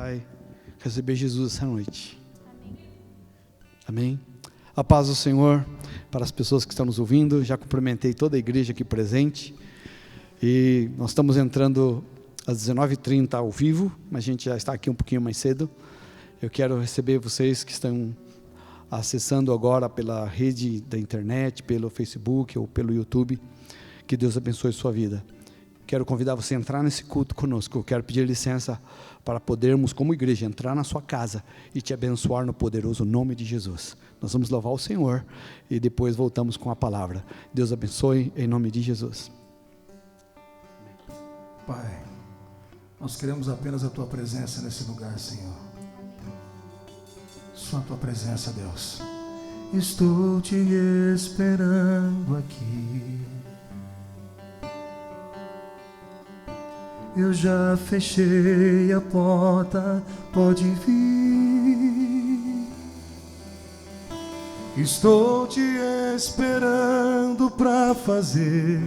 vai receber Jesus essa noite. Amém? A paz do Senhor para as pessoas que estão nos ouvindo. Já cumprimentei toda a igreja aqui presente. E nós estamos entrando às 19h30 ao vivo, mas a gente já está aqui um pouquinho mais cedo. Eu quero receber vocês que estão acessando agora pela rede da internet, pelo Facebook ou pelo YouTube. Que Deus abençoe sua vida. Quero convidar você a entrar nesse culto conosco. Eu quero pedir licença para podermos, como igreja, entrar na sua casa e te abençoar no poderoso nome de Jesus. Nós vamos louvar o Senhor e depois voltamos com a palavra. Deus abençoe em nome de Jesus. Pai, nós queremos apenas a Tua presença nesse lugar, Senhor. Só a Tua presença, Deus. Estou te esperando aqui. Eu já fechei a porta, pode vir. Estou te esperando pra fazer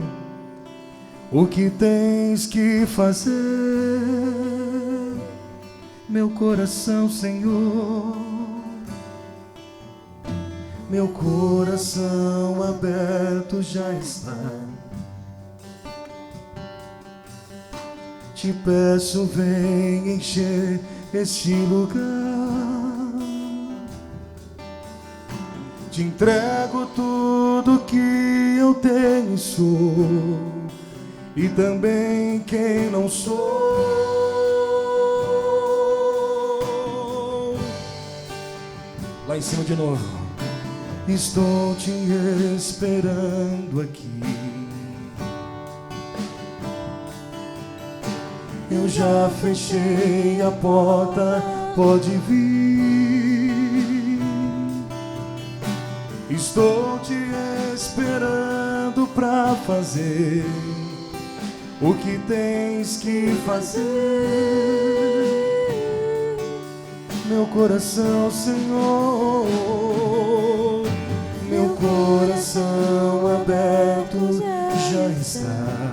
o que tens que fazer. Meu coração, Senhor, meu coração aberto já está. Te peço, vem encher este lugar. Te entrego tudo que eu tenho e sou, e também quem não sou. Lá em cima de novo. Estou te esperando aqui. Eu já fechei a porta, pode vir. Estou te esperando pra fazer o que tens que fazer. Meu coração, Senhor, meu coração aberto já está.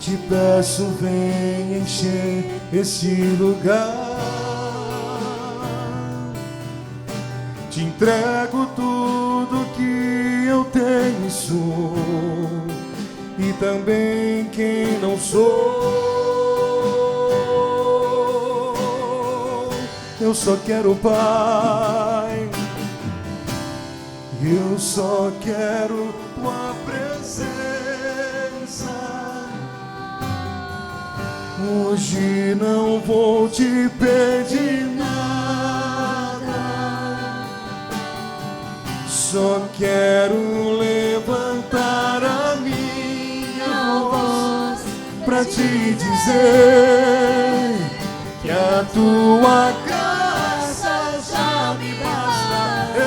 Te peço, vem encher este lugar. Te entrego tudo que eu tenho e sou, e também quem não sou. Eu só quero, Pai, eu só quero Tua presença. Hoje não vou te pedir nada, só quero levantar a minha voz pra te dizer que a Tua graça já me basta.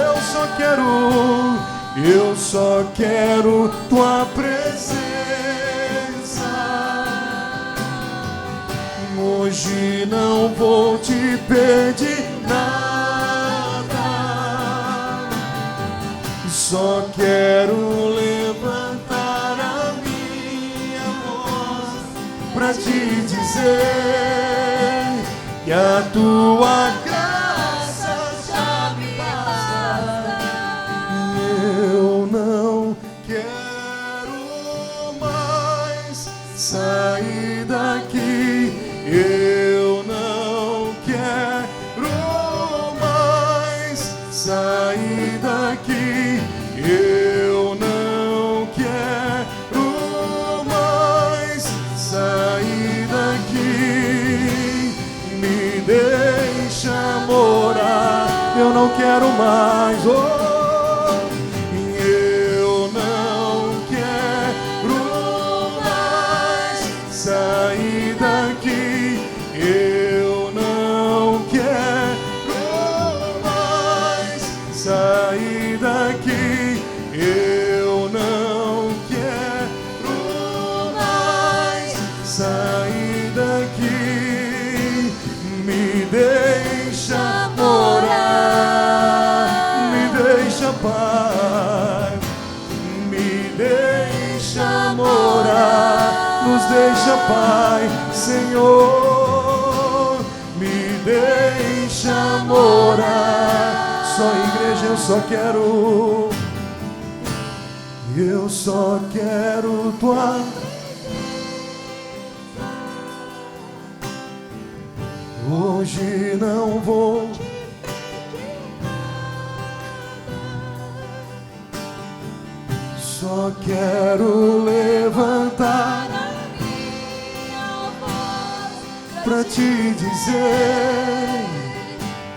Eu só quero Tua presença. Hoje não vou te pedir nada, só quero levantar a minha voz pra te dizer que a Tua graça já me basta. Eu não quero mais sair daqui. Eu não quero mais sair daqui. Eu não quero mais sair daqui. Me deixa morar. Eu não quero mais. Eu não quero mais sair daqui. Eu não quero mais sair daqui. Eu não quero mais sair daqui. Me deixa morar, me deixa, Pai, me deixa morar nos deixa, Pai, Senhor, me deixa morar. Só igreja, eu só quero tua. Hoje não vou. Só quero levantar pra te dizer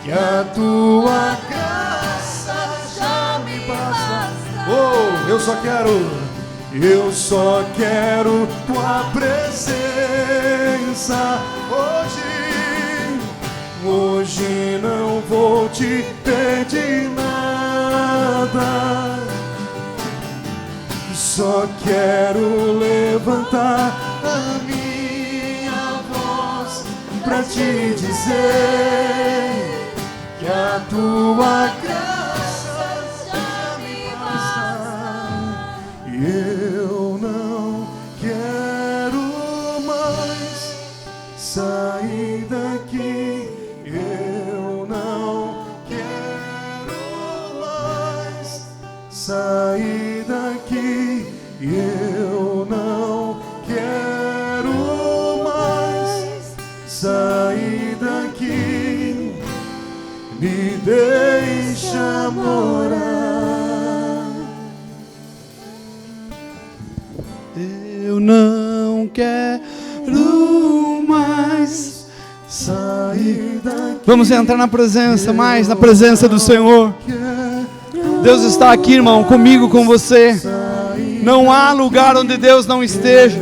que a tua graça já me basta. Oh, eu só quero tua presença. Hoje não vou te pedir nada. Só quero levantar a minha voz pra te dizer que a tua graça já me basta. E eu não quero mais sair daqui. Eu não quero mais sair daqui. Eu não quero mais sair daqui. Me deixa morar. Eu não quero mais sair daqui. Vamos entrar na presença, mais na presença do Senhor. Deus está aqui, irmão, comigo, com você. Não há lugar onde Deus não esteja.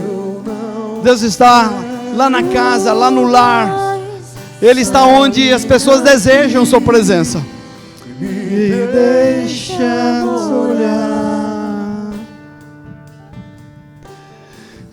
Deus está lá na casa, lá no lar. Ele está onde as pessoas desejam sua presença. Me deixa olhar.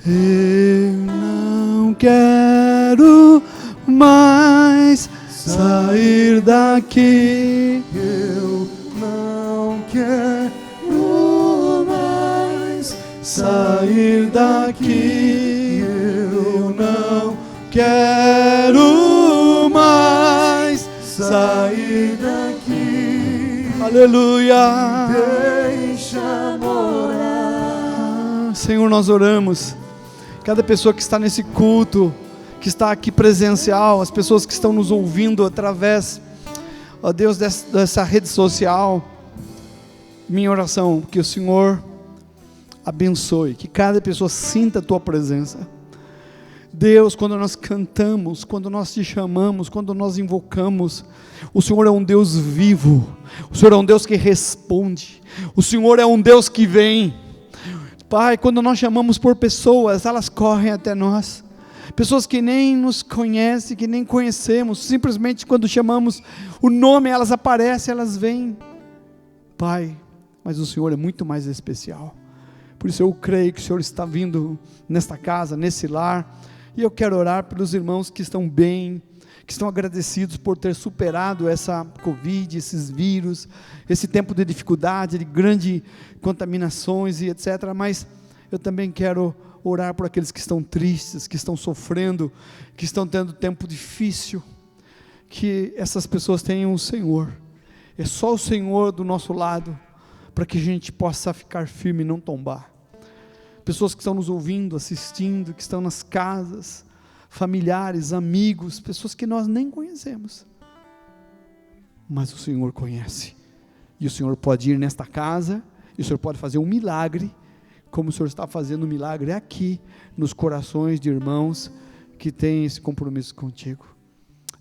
Eu não quero mais sair daqui. Eu não quero mais sair daqui. Eu não quero mais sair daqui. Aleluia. Deixa morar. Senhor, nós oramos. Cada pessoa que está nesse culto, que está aqui presencial, as pessoas que estão nos ouvindo através, ó Deus, dessa rede social, minha oração, que o Senhor abençoe, que cada pessoa sinta a tua presença. Deus, quando nós cantamos, quando nós te chamamos, quando nós invocamos, o Senhor é um Deus vivo, o Senhor é um Deus que responde, o Senhor é um Deus que vem. Pai, quando nós chamamos por pessoas, elas correm até nós, pessoas que nem nos conhecem, que nem conhecemos, simplesmente quando chamamos o nome, elas aparecem, elas vêm. Pai, mas o Senhor é muito mais especial. Por isso eu creio que o Senhor está vindo nesta casa, nesse lar, e eu quero orar pelos irmãos que estão bem, que estão agradecidos por ter superado essa Covid, esses vírus, esse tempo de dificuldade, de grandes contaminações e etc. Mas eu também quero orar por aqueles que estão tristes, que estão sofrendo, que estão tendo tempo difícil, que essas pessoas tenham o Senhor. É só o Senhor do nosso lado, para que a gente possa ficar firme e não tombar. Pessoas que estão nos ouvindo, assistindo, que estão nas casas, familiares, amigos, pessoas que nós nem conhecemos, mas o Senhor conhece, e o Senhor pode ir nesta casa, e o Senhor pode fazer um milagre, como o Senhor está fazendo um milagre aqui, nos corações de irmãos, que têm esse compromisso contigo.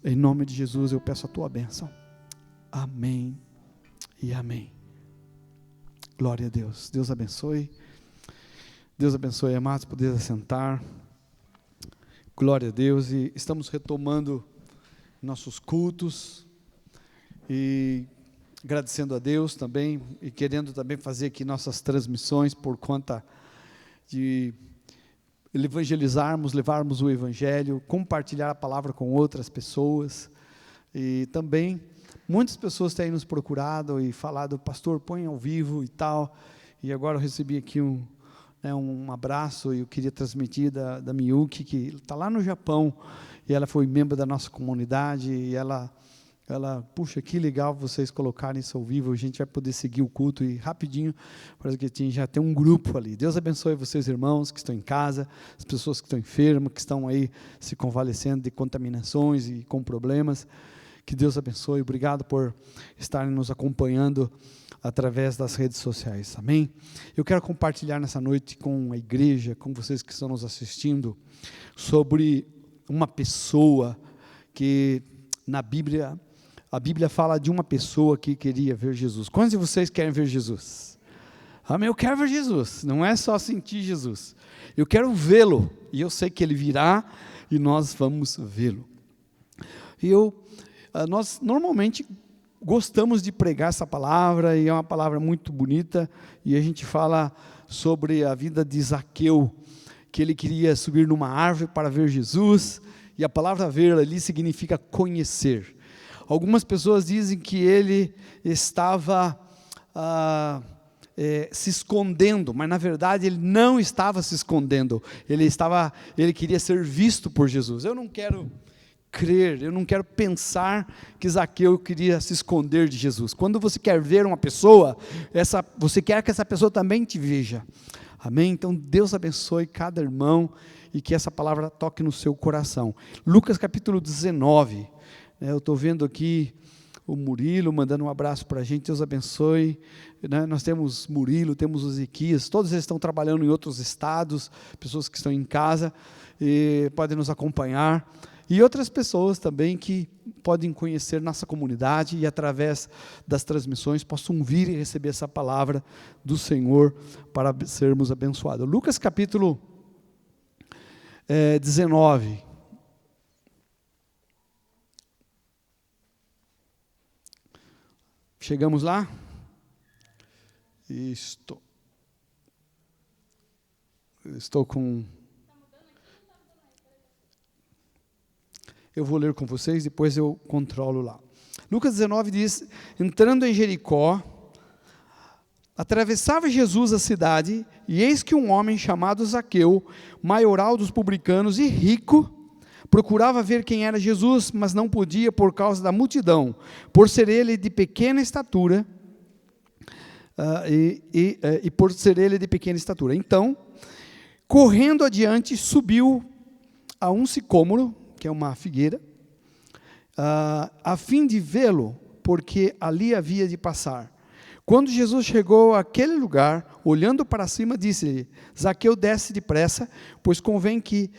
Em nome de Jesus eu peço a tua bênção, amém e amém. Glória a Deus. Deus abençoe. Deus abençoe, amados, poder assentar. Glória a Deus. E estamos retomando nossos cultos e agradecendo a Deus também e querendo também fazer aqui nossas transmissões por conta de evangelizarmos, levarmos o Evangelho, compartilhar a palavra com outras pessoas. E também muitas pessoas têm nos procurado e falado, pastor, põe ao vivo e tal. E agora eu recebi aqui um abraço, eu queria transmitir da Miyuki, que está lá no Japão, e ela foi membro da nossa comunidade, e ela, puxa, que legal vocês colocarem isso ao vivo, a gente vai poder seguir o culto, e rapidinho, parece que já tem um grupo ali. Deus abençoe vocês, irmãos, que estão em casa, as pessoas que estão enfermas, que estão aí se convalescendo de contaminações e com problemas, que Deus abençoe, obrigado por estarem nos acompanhando através das redes sociais, amém? Eu quero compartilhar nessa noite com a igreja, com vocês que estão nos assistindo, sobre uma pessoa que na Bíblia, a Bíblia fala de uma pessoa que queria ver Jesus. Quantos de vocês querem ver Jesus? Amém? Eu quero ver Jesus, não é só sentir Jesus, eu quero vê-lo, e eu sei que Ele virá, e nós vamos vê-lo. E nós normalmente gostamos de pregar essa palavra, e é uma palavra muito bonita, e a gente fala sobre a vida de Zaqueu, que ele queria subir numa árvore para ver Jesus, e a palavra ver ali significa conhecer. Algumas pessoas dizem que ele estava se escondendo, mas na verdade ele não estava se escondendo, ele queria ser visto por Jesus. Eu não quero crer, eu não quero pensar que Zaqueu queria se esconder de Jesus. Quando você quer ver uma pessoa, você quer que essa pessoa também te veja, amém? Então Deus abençoe cada irmão, e que essa palavra toque no seu coração. Lucas capítulo 19, eu estou vendo aqui o Murilo mandando um abraço para a gente, Deus abençoe, né? Nós temos Murilo, temos o Ezequias, todos eles estão trabalhando em outros estados, pessoas que estão em casa, e podem nos acompanhar, e outras pessoas também que podem conhecer nossa comunidade, e através das transmissões possam vir e receber essa palavra do Senhor, para sermos abençoados. Lucas capítulo 19, chegamos lá? Estou com... Eu vou ler com vocês, depois eu controlo lá. Lucas 19 diz: entrando em Jericó, atravessava Jesus a cidade, e eis que um homem chamado Zaqueu, maioral dos publicanos e rico, procurava ver quem era Jesus, mas não podia por causa da multidão, por ser ele de pequena estatura, por ser ele de pequena estatura. Então, correndo adiante, subiu a um sicômoro, que é uma figueira, a fim de vê-lo, porque ali havia de passar. Quando Jesus chegou àquele lugar, olhando para cima, disse-lhe: Zaqueu, desce depressa, pois convém que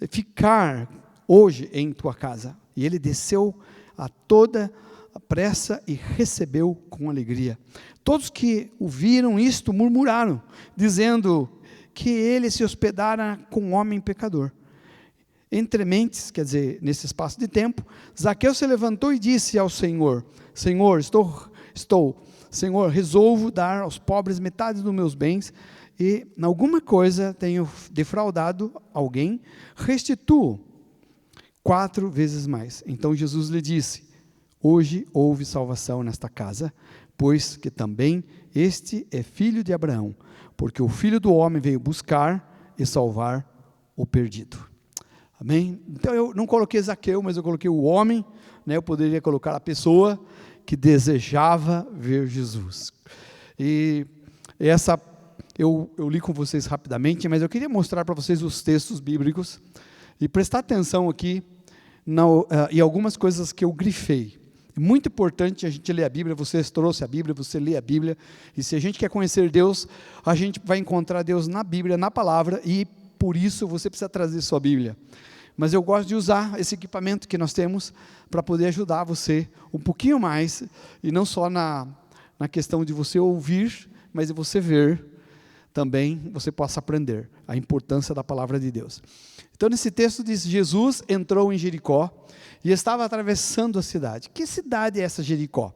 ficar hoje em tua casa. E ele desceu a toda a pressa e recebeu com alegria. Todos que o viram isto murmuraram, dizendo que ele se hospedara com um homem pecador. Entre mentes, quer dizer, nesse espaço de tempo, Zaqueu se levantou e disse ao Senhor: Senhor, Senhor, resolvo dar aos pobres metade dos meus bens, e em alguma coisa tenho defraudado alguém, restituo 4 vezes mais. Então Jesus lhe disse: hoje houve salvação nesta casa, pois que também este é filho de Abraão, porque o Filho do Homem veio buscar e salvar o perdido. Amém? Então eu não coloquei Zaqueu, mas eu coloquei o homem, né? Eu poderia colocar a pessoa que desejava ver Jesus. E essa eu li com vocês rapidamente, mas eu queria mostrar para vocês os textos bíblicos e prestar atenção aqui em algumas coisas que eu grifei. É muito importante a gente ler a Bíblia. Você trouxe a Bíblia, você lê a Bíblia, e se a gente quer conhecer Deus, a gente vai encontrar Deus na Bíblia, na palavra, e por isso você precisa trazer sua Bíblia. Mas eu gosto de usar esse equipamento que nós temos para poder ajudar você um pouquinho mais, e não só na questão de você ouvir, mas de você ver também, você possa aprender a importância da palavra de Deus. Então nesse texto diz: Jesus entrou em Jericó e estava atravessando a cidade. Que cidade é essa, Jericó?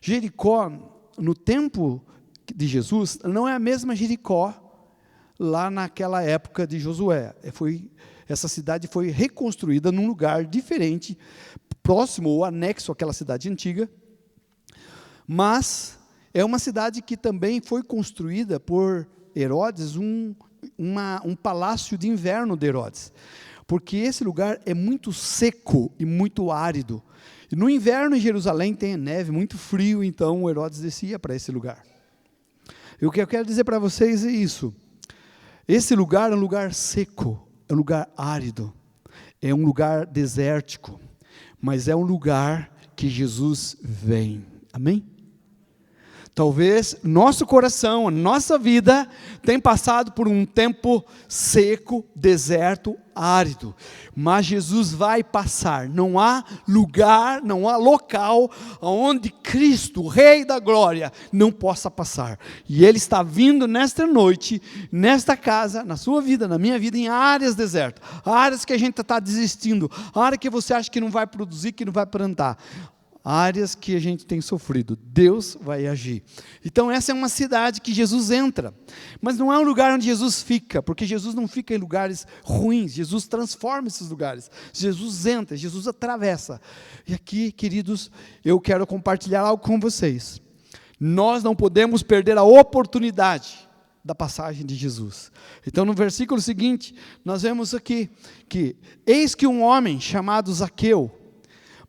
Jericó, no tempo de Jesus, não é a mesma Jericó lá naquela época de Josué. Essa cidade foi reconstruída num lugar diferente, próximo ou anexo àquela cidade antiga, mas é uma cidade que também foi construída por Herodes, um um palácio de inverno de Herodes, porque esse lugar é muito seco e muito árido. E no inverno em Jerusalém tem neve, muito frio, então Herodes descia para esse lugar. E o que eu quero dizer para vocês é isso. Esse lugar é um lugar seco, é um lugar árido, é um lugar desértico, mas é um lugar que Jesus vem. Amém? Talvez nosso coração, nossa vida tem passado por um tempo seco, deserto, árido, mas Jesus vai passar. Não há lugar, não há local onde Cristo, o Rei da Glória, não possa passar. E Ele está vindo nesta noite, nesta casa, na sua vida, na minha vida, em áreas desertas, áreas que a gente está desistindo, áreas que você acha que não vai produzir, que não vai plantar. Áreas que a gente tem sofrido, Deus vai agir. Então essa é uma cidade que Jesus entra, mas não é um lugar onde Jesus fica, porque Jesus não fica em lugares ruins, Jesus transforma esses lugares, Jesus entra, Jesus atravessa. E aqui, queridos, eu quero compartilhar algo com vocês. Nós não podemos perder a oportunidade da passagem de Jesus. Então no versículo seguinte, nós vemos aqui, que eis que um homem chamado Zaqueu,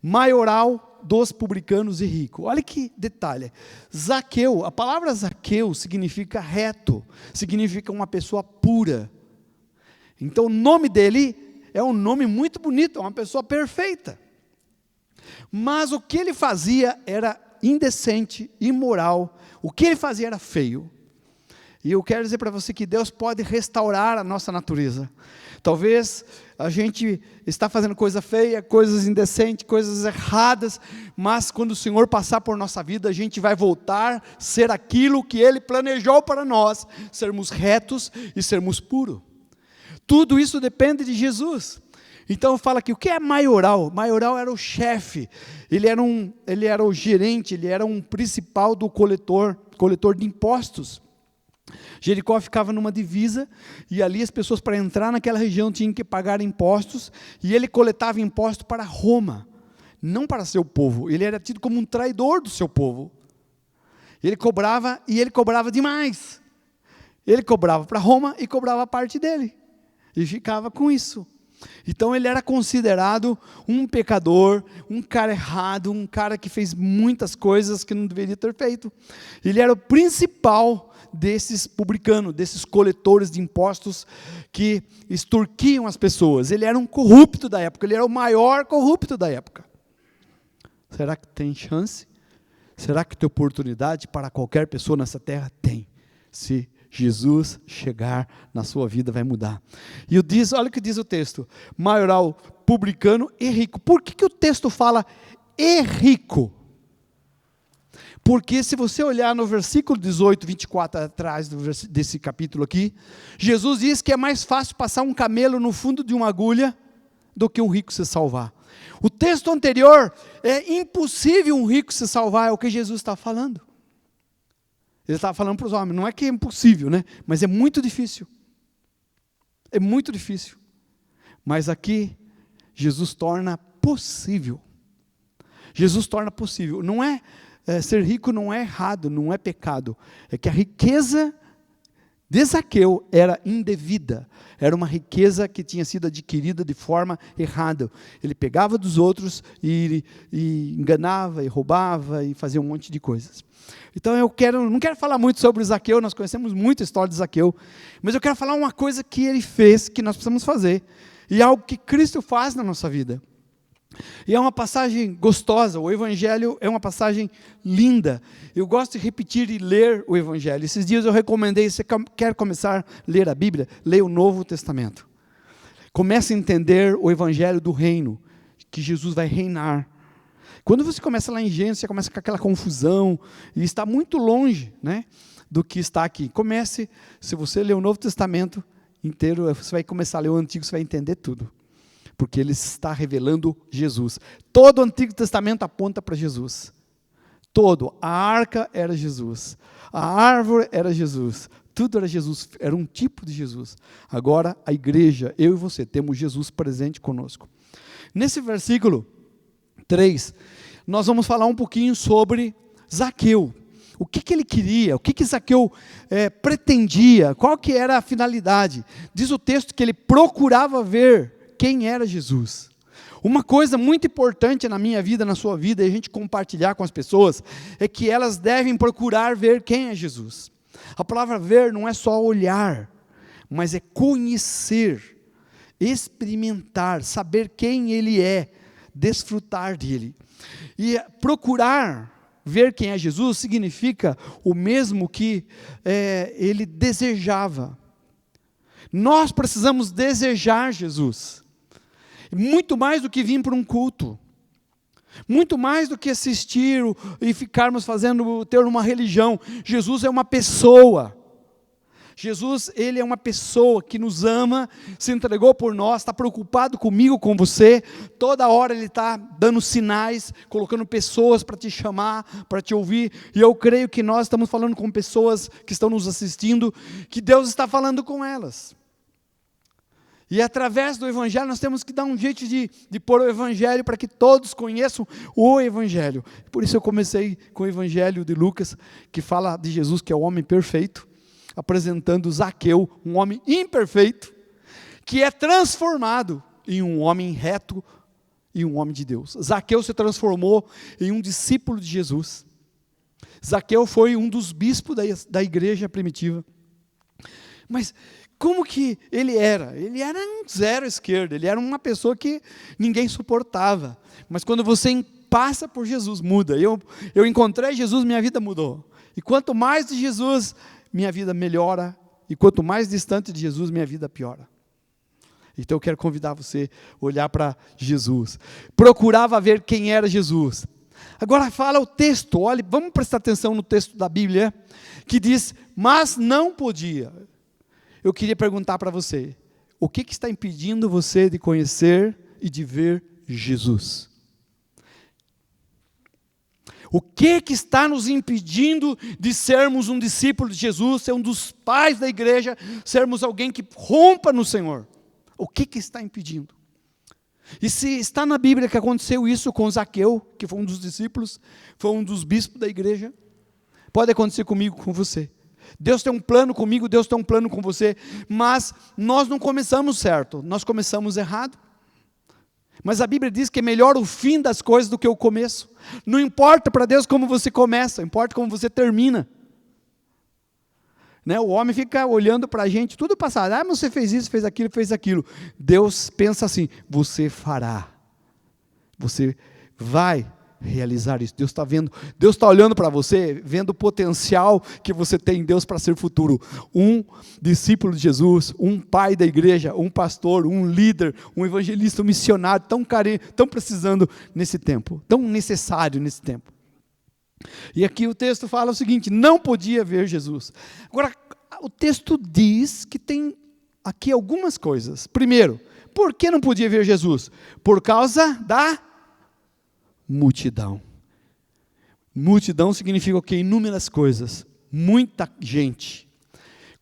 maioral dos publicanos e rico. Olha que detalhe. Zaqueu, a palavra Zaqueu significa reto, significa uma pessoa pura. Então o nome dele é um nome muito bonito, é uma pessoa perfeita. Mas o que ele fazia era indecente, imoral, o que ele fazia era feio. E eu quero dizer para você que Deus pode restaurar a nossa natureza. Talvez a gente está fazendo coisa feia, coisas indecentes, coisas erradas, mas quando o Senhor passar por nossa vida, a gente vai voltar a ser aquilo que Ele planejou para nós, sermos retos e sermos puros. Tudo isso depende de Jesus. Então fala aqui, o que é maioral? Maioral era o chefe, ele era o gerente, ele era um principal do coletor de impostos. Jericó ficava numa divisa, e ali as pessoas para entrar naquela região tinham que pagar impostos, e ele coletava impostos para Roma, não para seu povo. Ele era tido como um traidor do seu povo. Ele cobrava, e ele cobrava demais. Ele cobrava para Roma e cobrava a parte dele, e ficava com isso. Então ele era considerado um pecador, um cara errado, um cara que fez muitas coisas que não deveria ter feito. Ele era o principal desses publicanos, desses coletores de impostos que extorquiam as pessoas. Ele era um corrupto da época, ele era o maior corrupto da época. Será que tem chance? Será que tem oportunidade para qualquer pessoa nessa terra? Tem. Se Jesus chegar na sua vida, vai mudar. E olha o que diz o texto: maioral, publicano e rico. Por que o texto fala e rico? Porque se você olhar no versículo 18, 24, atrás desse capítulo aqui, Jesus diz que é mais fácil passar um camelo no fundo de uma agulha do que um rico se salvar. O texto anterior, é impossível um rico se salvar, é o que Jesus está falando. Ele estava falando para os homens, não é que é impossível, né? Mas é muito difícil. É muito difícil. Mas aqui, Jesus torna possível. Jesus torna possível. Não é... ser rico não é errado, não é pecado. É que a riqueza de Zaqueu era indevida. Era uma riqueza que tinha sido adquirida de forma errada. Ele pegava dos outros e enganava, e roubava, e fazia um monte de coisas. Então não quero falar muito sobre Zaqueu, nós conhecemos muito a história de Zaqueu, mas eu quero falar uma coisa que ele fez, que nós precisamos fazer, e algo que Cristo faz na nossa vida. E é uma passagem gostosa, o Evangelho é uma passagem linda. Eu gosto de repetir e ler o Evangelho. Esses dias eu recomendei, se você quer começar a ler a Bíblia, leia o Novo Testamento. Comece a entender o Evangelho do reino, que Jesus vai reinar. Quando você começa lá em Gênesis, você começa com aquela confusão, e está muito longe, né, do que está aqui. Comece, se você ler o Novo Testamento inteiro, você vai começar a ler o Antigo, você vai entender tudo. Porque ele está revelando Jesus. Todo o Antigo Testamento aponta para Jesus. Todo. A arca era Jesus. A árvore era Jesus. Tudo era Jesus. Era um tipo de Jesus. Agora, a igreja, eu e você, temos Jesus presente conosco. Nesse versículo 3, nós vamos falar um pouquinho sobre Zaqueu. O que ele queria? O que Zaqueu pretendia? Qual que era a finalidade? Diz o texto que ele procurava ver quem era Jesus. Uma coisa muito importante na minha vida, na sua vida, e a gente compartilhar com as pessoas, é que elas devem procurar ver quem é Jesus. A palavra ver não é só olhar, mas é conhecer, experimentar, saber quem Ele é, desfrutar dele. E procurar ver quem é Jesus significa o mesmo que ele desejava. Nós precisamos desejar Jesus. Muito mais do que vir para um culto. Muito mais do que assistir e ficarmos ter uma religião. Jesus é uma pessoa. Jesus, Ele é uma pessoa que nos ama, se entregou por nós, está preocupado comigo, com você. Toda hora Ele está dando sinais, colocando pessoas para te chamar, para te ouvir. E eu creio que nós estamos falando com pessoas que estão nos assistindo, que Deus está falando com elas. E através do Evangelho, nós temos que dar um jeito de pôr o Evangelho para que todos conheçam o Evangelho. Por isso eu comecei com o Evangelho de Lucas, que fala de Jesus, que é o homem perfeito, apresentando Zaqueu, um homem imperfeito, que é transformado em um homem reto e um homem de Deus. Zaqueu se transformou em um discípulo de Jesus. Zaqueu foi um dos bispos da igreja primitiva. Mas como que ele era? Ele era um zero à esquerda, ele era uma pessoa que ninguém suportava. Mas quando você passa por Jesus, muda. Eu encontrei Jesus, minha vida mudou. E quanto mais de Jesus, minha vida melhora. E quanto mais distante de Jesus, minha vida piora. Então eu quero convidar você a olhar para Jesus. Procurava ver quem era Jesus. Agora fala o texto, olha, vamos prestar atenção no texto da Bíblia, que diz, mas não podia. Eu queria perguntar para você, o que está impedindo você de conhecer e de ver Jesus? O que está nos impedindo de sermos um discípulo de Jesus, ser um dos pais da igreja, sermos alguém que rompa no Senhor? O que está impedindo? E se está na Bíblia que aconteceu isso com Zaqueu, que foi um dos discípulos, foi um dos bispos da igreja, pode acontecer comigo, com você. Deus tem um plano comigo, Deus tem um plano com você, mas nós não começamos certo, nós começamos errado. Mas a Bíblia diz que é melhor o fim das coisas do que o começo. Não importa para Deus como você começa, importa como você termina. O homem fica olhando para a gente, tudo passado, mas você fez isso, fez aquilo. Deus pensa assim, você fará, você vai realizar isso. Deus está vendo, Deus está olhando para você, vendo o potencial que você tem em Deus para ser futuro. Um discípulo de Jesus, um pai da igreja, um pastor, um líder, um evangelista, um missionário, tão carente, tão precisando nesse tempo, tão necessário nesse tempo. E aqui o texto fala o seguinte, não podia ver Jesus. Agora, o texto diz que tem aqui algumas coisas. Primeiro, por que não podia ver Jesus? Por causa da multidão. Multidão significa o quê? Inúmeras coisas, muita gente.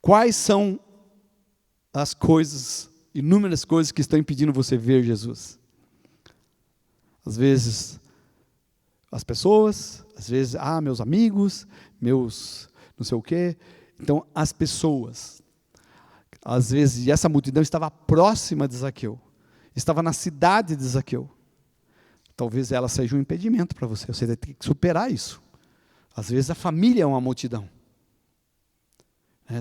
Quais são as coisas, inúmeras coisas que estão impedindo você ver Jesus? Às vezes, as pessoas, às vezes, meus amigos, meus não sei o quê. Então, as pessoas, às vezes, e essa multidão estava próxima de Zaqueu, estava na cidade de Zaqueu. Talvez ela seja um impedimento para você vai ter que superar isso. Às vezes a família é uma multidão.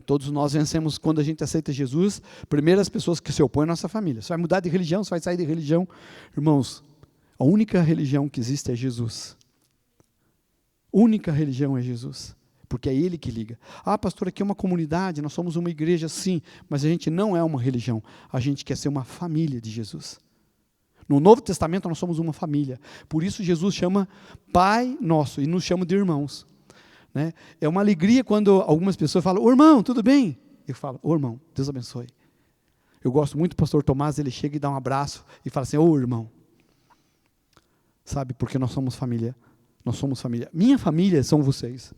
Todos nós vencemos quando a gente aceita Jesus, primeiro as pessoas que se opõem à nossa família. Você vai mudar de religião, você vai sair de religião. Irmãos, a única religião que existe é Jesus. Única religião é Jesus. Porque é Ele que liga. Pastor, aqui é uma comunidade, nós somos uma igreja, sim, mas a gente não é uma religião. A gente quer ser uma família de Jesus. No Novo Testamento nós somos uma família. Por isso Jesus chama Pai Nosso e nos chama de irmãos. É uma alegria quando algumas pessoas falam, ô irmão, tudo bem? Eu falo, ô irmão, Deus abençoe. Eu gosto muito do pastor Tomás, ele chega e dá um abraço e fala assim, ô irmão. Sabe, porque nós somos família. Nós somos família. Minha família são vocês.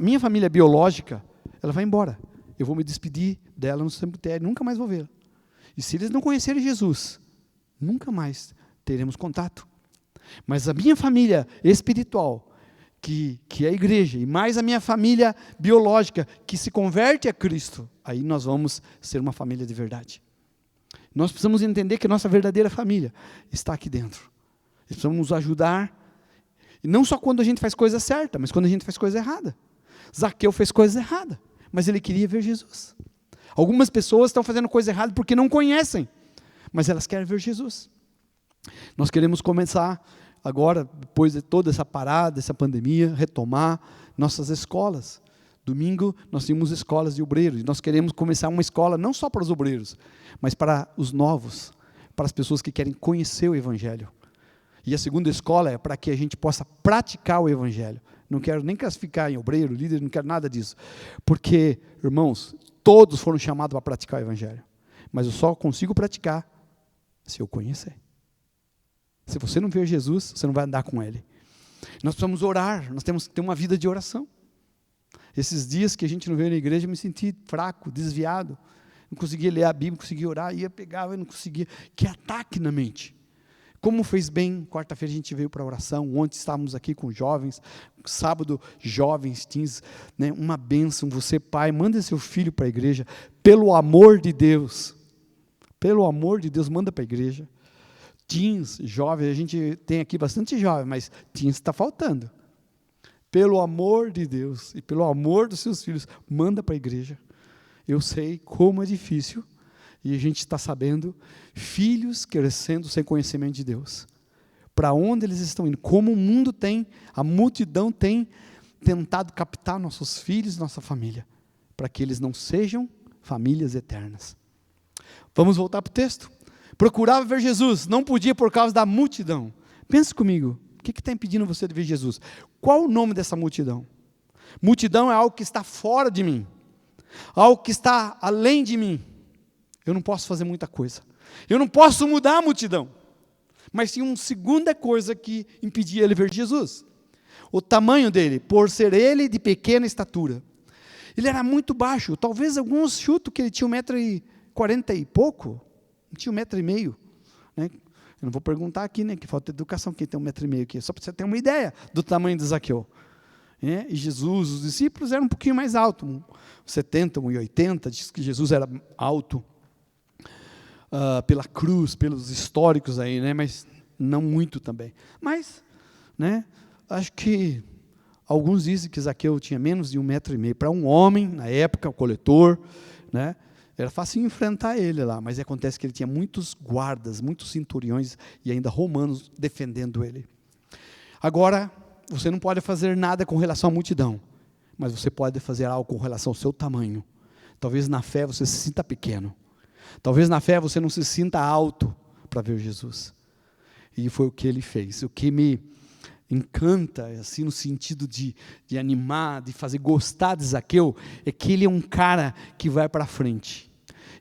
Minha família biológica, ela vai embora. Eu vou me despedir dela no cemitério, nunca mais vou vê-la. E se eles não conhecerem Jesus, nunca mais teremos contato. Mas a minha família espiritual, que é a igreja, e mais a minha família biológica, que se converte a Cristo, aí nós vamos ser uma família de verdade. Nós precisamos entender que a nossa verdadeira família está aqui dentro. Eles precisam nos ajudar, e não só quando a gente faz coisa certa, mas quando a gente faz coisa errada. Zaqueu fez coisa errada, mas ele queria ver Jesus. Algumas pessoas estão fazendo coisa errada porque não conhecem, mas elas querem ver Jesus. Nós queremos começar agora, depois de toda essa parada, essa pandemia, retomar nossas escolas. Domingo nós temos escolas de obreiros, e nós queremos começar uma escola não só para os obreiros, mas para os novos, para as pessoas que querem conhecer o Evangelho. E a segunda escola é para que a gente possa praticar o Evangelho. Não quero nem classificar em obreiro, líder, não quero nada disso. Porque, irmãos, todos foram chamados para praticar o Evangelho. Mas eu só consigo praticar se eu conhecer. Se você não ver Jesus, você não vai andar com Ele. Nós precisamos orar, nós temos que ter uma vida de oração. Esses dias que a gente não veio na igreja, eu me senti fraco, desviado. Não conseguia ler a Bíblia, não conseguia orar, ia pegar, eu não conseguia. Que ataque na mente. Como fez bem, quarta-feira a gente veio para a oração, ontem estávamos aqui com jovens, sábado, jovens, teens, né, uma bênção. Você, pai, manda seu filho para a igreja, pelo amor de Deus. Pelo amor de Deus, manda para a igreja. Teens, jovens, a gente tem aqui bastante jovem, mas teens está faltando. Pelo amor de Deus e pelo amor dos seus filhos, manda para a igreja. Eu sei como é difícil, e a gente está sabendo, filhos crescendo sem conhecimento de Deus. Para onde eles estão indo? Como o mundo tem, a multidão tem tentado captar nossos filhos, nossa família, para que eles não sejam famílias eternas. Vamos voltar para o texto? Procurava ver Jesus, não podia por causa da multidão. Pensa comigo, o que está impedindo você de ver Jesus? Qual o nome dessa multidão? Multidão é algo que está fora de mim, algo que está além de mim. Eu não posso fazer muita coisa, eu não posso mudar a multidão, mas tinha uma segunda coisa que impedia ele ver Jesus. O tamanho dele, por ser ele de pequena estatura. Ele era muito baixo, talvez alguns chutam que ele tinha 1,40 m e pouco, tinha 1,5 m, né? Eu não vou perguntar aqui, né, que falta de educação, quem tem 1,5 m aqui, só para você ter uma ideia do tamanho de Zaqueu. E Jesus, os discípulos eram um pouquinho mais altos, 1,70 m, 1,80 m, diz que Jesus era alto, pela cruz, pelos históricos aí, né, mas não muito também. Mas, né, acho que alguns dizem que Zaqueu tinha menos de 1,5 m. Para um homem, na época, o coletor, né, era fácil enfrentar ele lá, mas acontece que ele tinha muitos guardas, muitos centuriões e ainda romanos defendendo ele. Agora, você não pode fazer nada com relação à multidão, mas você pode fazer algo com relação ao seu tamanho. Talvez na fé você se sinta pequeno. Talvez na fé você não se sinta alto para ver Jesus. E foi o que ele fez. O que me encanta, assim, no sentido de animar, de fazer gostar de Zaqueu, é que ele é um cara que vai para frente.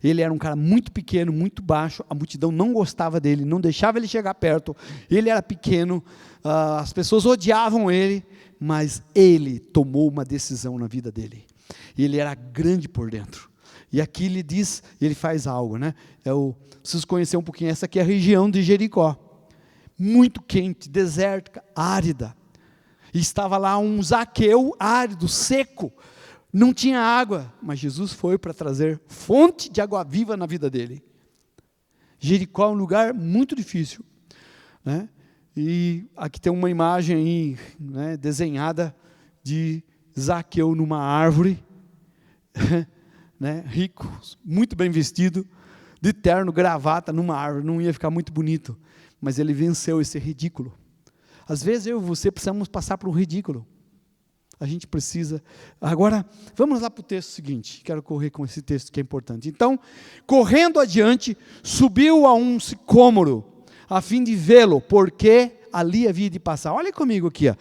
Ele era um cara muito pequeno, muito baixo, a multidão não gostava dele, não deixava ele chegar perto, ele era pequeno, as pessoas odiavam ele, mas ele tomou uma decisão na vida dele. Ele era grande por dentro. E aqui ele diz, ele faz algo, né? Preciso conhecer um pouquinho, essa aqui é a região de Jericó. Muito quente, desértica, árida. E estava lá um Zaqueu árido, seco, não tinha água, mas Jesus foi para trazer fonte de água viva na vida dele. Jericó é um lugar muito difícil, né? E aqui tem uma imagem aí, né, desenhada de Zaqueu numa árvore, né, rico, muito bem vestido, de terno, gravata, numa árvore, não ia ficar muito bonito, mas ele venceu esse ridículo. Às vezes eu e você precisamos passar por um ridículo. A gente precisa. Agora, vamos lá para o texto seguinte. Quero correr com esse texto que é importante. Então, correndo adiante, subiu a um sicômoro, a fim de vê-lo, porque ali havia de passar. Olha comigo aqui, ó.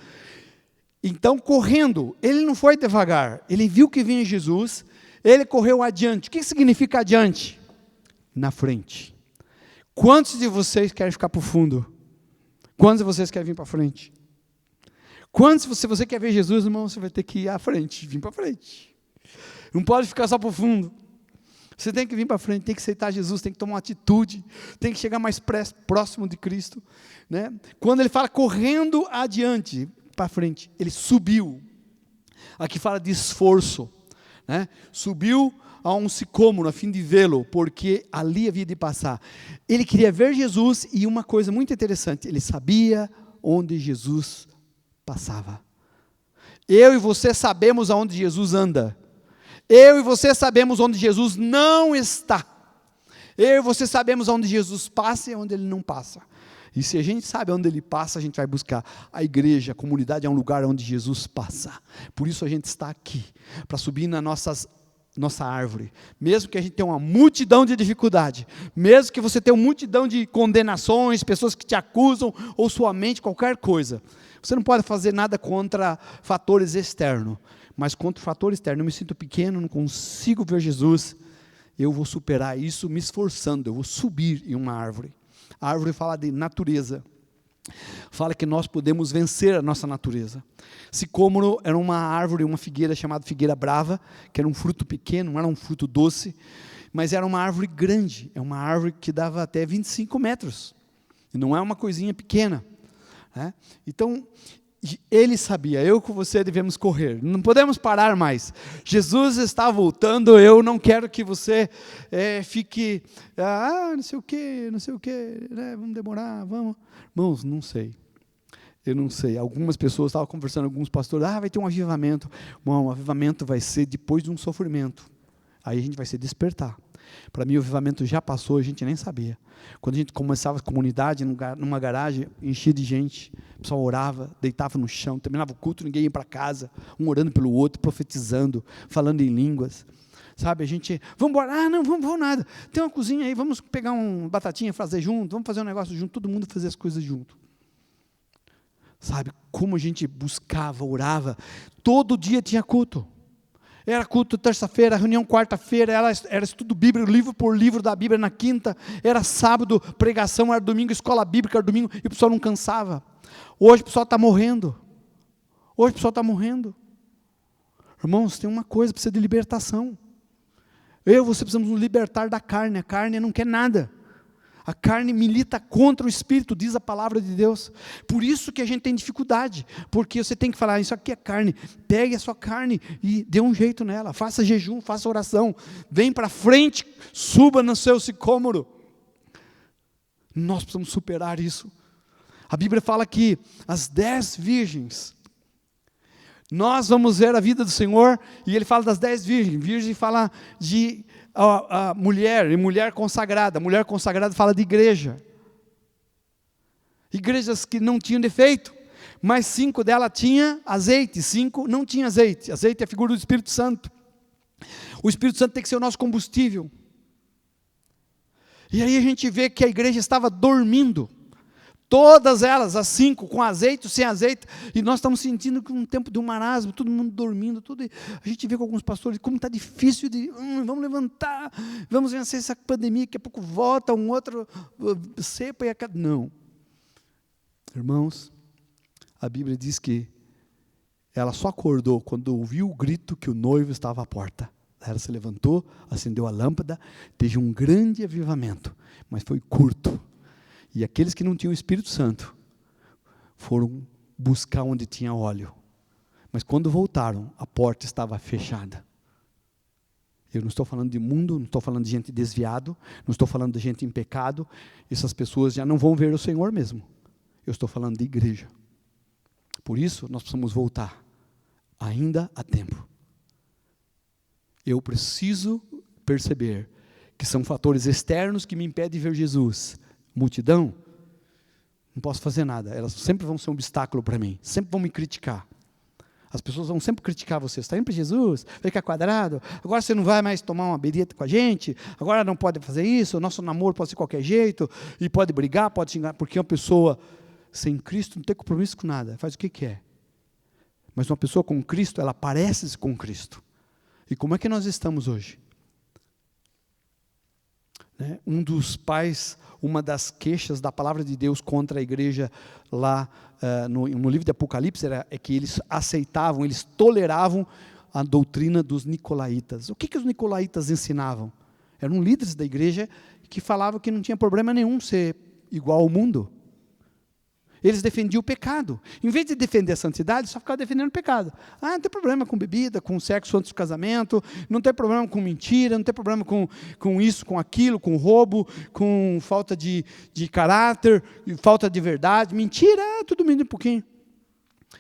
Então, correndo, ele não foi devagar. Ele viu que vinha Jesus, ele correu adiante. O que significa adiante? Na frente. Quantos de vocês querem ficar para o fundo? Quantos de vocês querem vir para frente? Quantos, se você quer ver Jesus, irmão, você vai ter que ir à frente, vir para frente. Não pode ficar só para o fundo. Você tem que vir para frente, tem que aceitar Jesus, tem que tomar uma atitude, tem que chegar mais próximo de Cristo, né? Quando ele fala correndo adiante, para frente, ele subiu. Aqui fala de esforço, né? Subiu a um sicômoro a fim de vê-lo, porque ali havia de passar. Ele queria ver Jesus, e uma coisa muito interessante, ele sabia onde Jesus passava. Eu e você sabemos aonde Jesus anda. Eu e você sabemos onde Jesus não está. Eu e você sabemos onde Jesus passa e onde ele não passa. E se a gente sabe onde ele passa, a gente vai buscar. A igreja, a comunidade é um lugar onde Jesus passa. Por isso a gente está aqui, para subir na nossa árvore. Mesmo que a gente tenha uma multidão de dificuldade, mesmo que você tenha uma multidão de condenações, pessoas que te acusam, ou sua mente, qualquer coisa. Você não pode fazer nada contra fatores externos, mas contra o fator externo. Eu me sinto pequeno, não consigo ver Jesus. Eu vou superar isso me esforçando, eu vou subir em uma árvore. A árvore fala de natureza, fala que nós podemos vencer a nossa natureza. Sicômoro era uma árvore, uma figueira chamada figueira brava, que era um fruto pequeno, não era um fruto doce, mas era uma árvore grande, é uma árvore que dava até 25 metros, e não é uma coisinha pequena, né? Então, ele sabia, eu com você devemos correr, não podemos parar mais. Jesus está voltando, eu não quero que você fique, não sei o que, né? Vamos demorar, vamos. Irmãos, não sei, eu não sei. Algumas pessoas, estavam conversando, alguns pastores, vai ter um avivamento. Bom, o avivamento vai ser depois de um sofrimento, aí a gente vai se despertar. Para mim o avivamento já passou, a gente nem sabia. Quando a gente começava a comunidade, numa garagem, enchia de gente, o pessoal orava, deitava no chão, terminava o culto, ninguém ia para casa, um orando pelo outro, profetizando, falando em línguas, sabe, a gente, vamos embora, não vamos nada, tem uma cozinha aí, vamos pegar uma batatinha, fazer junto, vamos fazer um negócio junto, todo mundo fazer as coisas junto, sabe, como a gente buscava, orava, todo dia tinha culto. Era culto terça-feira, reunião quarta-feira, era estudo bíblico, livro por livro da Bíblia na quinta, era sábado, pregação, era domingo, escola bíblica, era domingo, e o pessoal não cansava. Hoje o pessoal está morrendo. Irmãos, tem uma coisa, precisa de libertação. Você precisamos nos libertar da carne, a carne não quer nada. A carne milita contra o Espírito, diz a palavra de Deus. Por isso que a gente tem dificuldade, porque você tem que falar, isso aqui é carne, pegue a sua carne e dê um jeito nela, faça jejum, faça oração, vem para frente, suba no seu sicômoro. Nós precisamos superar isso. A Bíblia fala que as 10 virgens, nós vamos ver a vida do Senhor, e ele fala das 10 virgens, virgem fala de a mulher, e mulher consagrada fala de igreja, igrejas que não tinham defeito, mas 5 delas tinham azeite, 5 não tinham azeite. Azeite é a figura do Espírito Santo. O Espírito Santo tem que ser o nosso combustível. E aí a gente vê que a igreja estava dormindo, todas elas, as 5, com azeite, sem azeite, e nós estamos sentindo que um tempo de um marasmo, todo mundo dormindo, a gente vê com alguns pastores, como está difícil de, vamos levantar, vamos vencer essa pandemia, daqui a pouco volta um outro cepa, não, irmãos, a Bíblia diz que ela só acordou quando ouviu o grito que o noivo estava à porta. Ela se levantou, acendeu a lâmpada, teve um grande avivamento, mas foi curto. E aqueles que não tinham o Espírito Santo foram buscar onde tinha óleo. Mas quando voltaram, a porta estava fechada. Eu não estou falando de mundo, não estou falando de gente desviado, não estou falando de gente em pecado. Essas pessoas já não vão ver o Senhor mesmo. Eu estou falando de igreja. Por isso, nós precisamos voltar. Ainda há tempo. Eu preciso perceber que são fatores externos que me impedem de ver Jesus. Multidão, não posso fazer nada, elas sempre vão ser um obstáculo para mim, sempre vão me criticar. As pessoas vão sempre criticar você, você está indo para Jesus, fica quadrado, agora você não vai mais tomar uma bebida com a gente, agora não pode fazer isso, o nosso namoro pode ser de qualquer jeito, e pode brigar, pode xingar, porque uma pessoa sem Cristo não tem compromisso com nada, faz o que quer. Mas uma pessoa com Cristo, ela parece com Cristo. E como é que nós estamos hoje? Um dos pais, uma das queixas da palavra de Deus contra a igreja lá no livro de Apocalipse é que eles aceitavam, eles toleravam a doutrina dos nicolaítas. O que os nicolaítas ensinavam? Eram líderes da igreja que falavam que não tinha problema nenhum ser igual ao mundo. Eles defendiam o pecado. Em vez de defender a santidade, só ficavam defendendo o pecado. Não tem problema com bebida, com sexo antes do casamento, não tem problema com mentira, não tem problema com isso, com aquilo, com roubo, com falta de caráter, falta de verdade. Mentira, tudo menos um pouquinho.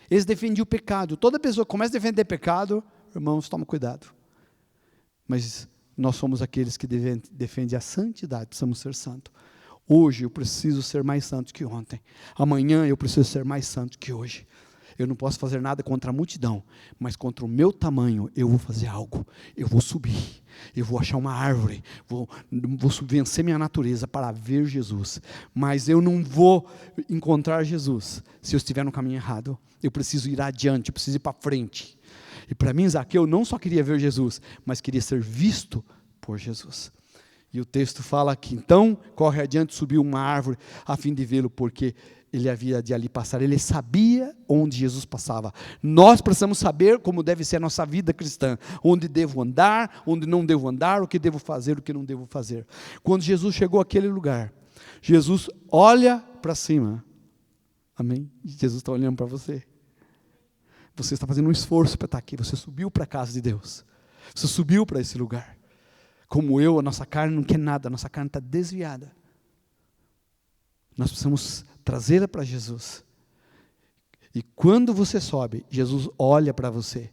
Eles defendiam o pecado. Toda pessoa que começa a defender pecado, irmãos, toma cuidado. Mas nós somos aqueles que defendem a santidade, precisamos ser santos. Hoje eu preciso ser mais santo que ontem. Amanhã eu preciso ser mais santo que hoje. Eu não posso fazer nada contra a multidão, mas contra o meu tamanho eu vou fazer algo. Eu vou subir, eu vou achar uma árvore, vou vencer minha natureza para ver Jesus. Mas eu não vou encontrar Jesus se eu estiver no caminho errado. Eu preciso ir adiante, eu preciso ir para frente. E para mim, Zaqueu não só queria ver Jesus, mas queria ser visto por Jesus. E o texto fala que então corre adiante, subiu uma árvore a fim de vê-lo, porque ele havia de ali passar. Ele sabia onde Jesus passava. Nós precisamos saber como deve ser a nossa vida cristã, onde devo andar, onde não devo andar, o que devo fazer, o que não devo fazer. Quando Jesus chegou àquele lugar, Jesus olha para cima. Amém? E Jesus está olhando para você. Você está fazendo um esforço para estar aqui. Você subiu para a casa de Deus. Você subiu para esse lugar. Como eu, a nossa carne não quer nada, a nossa carne está desviada. Nós precisamos trazê-la para Jesus. E quando você sobe, Jesus olha para você.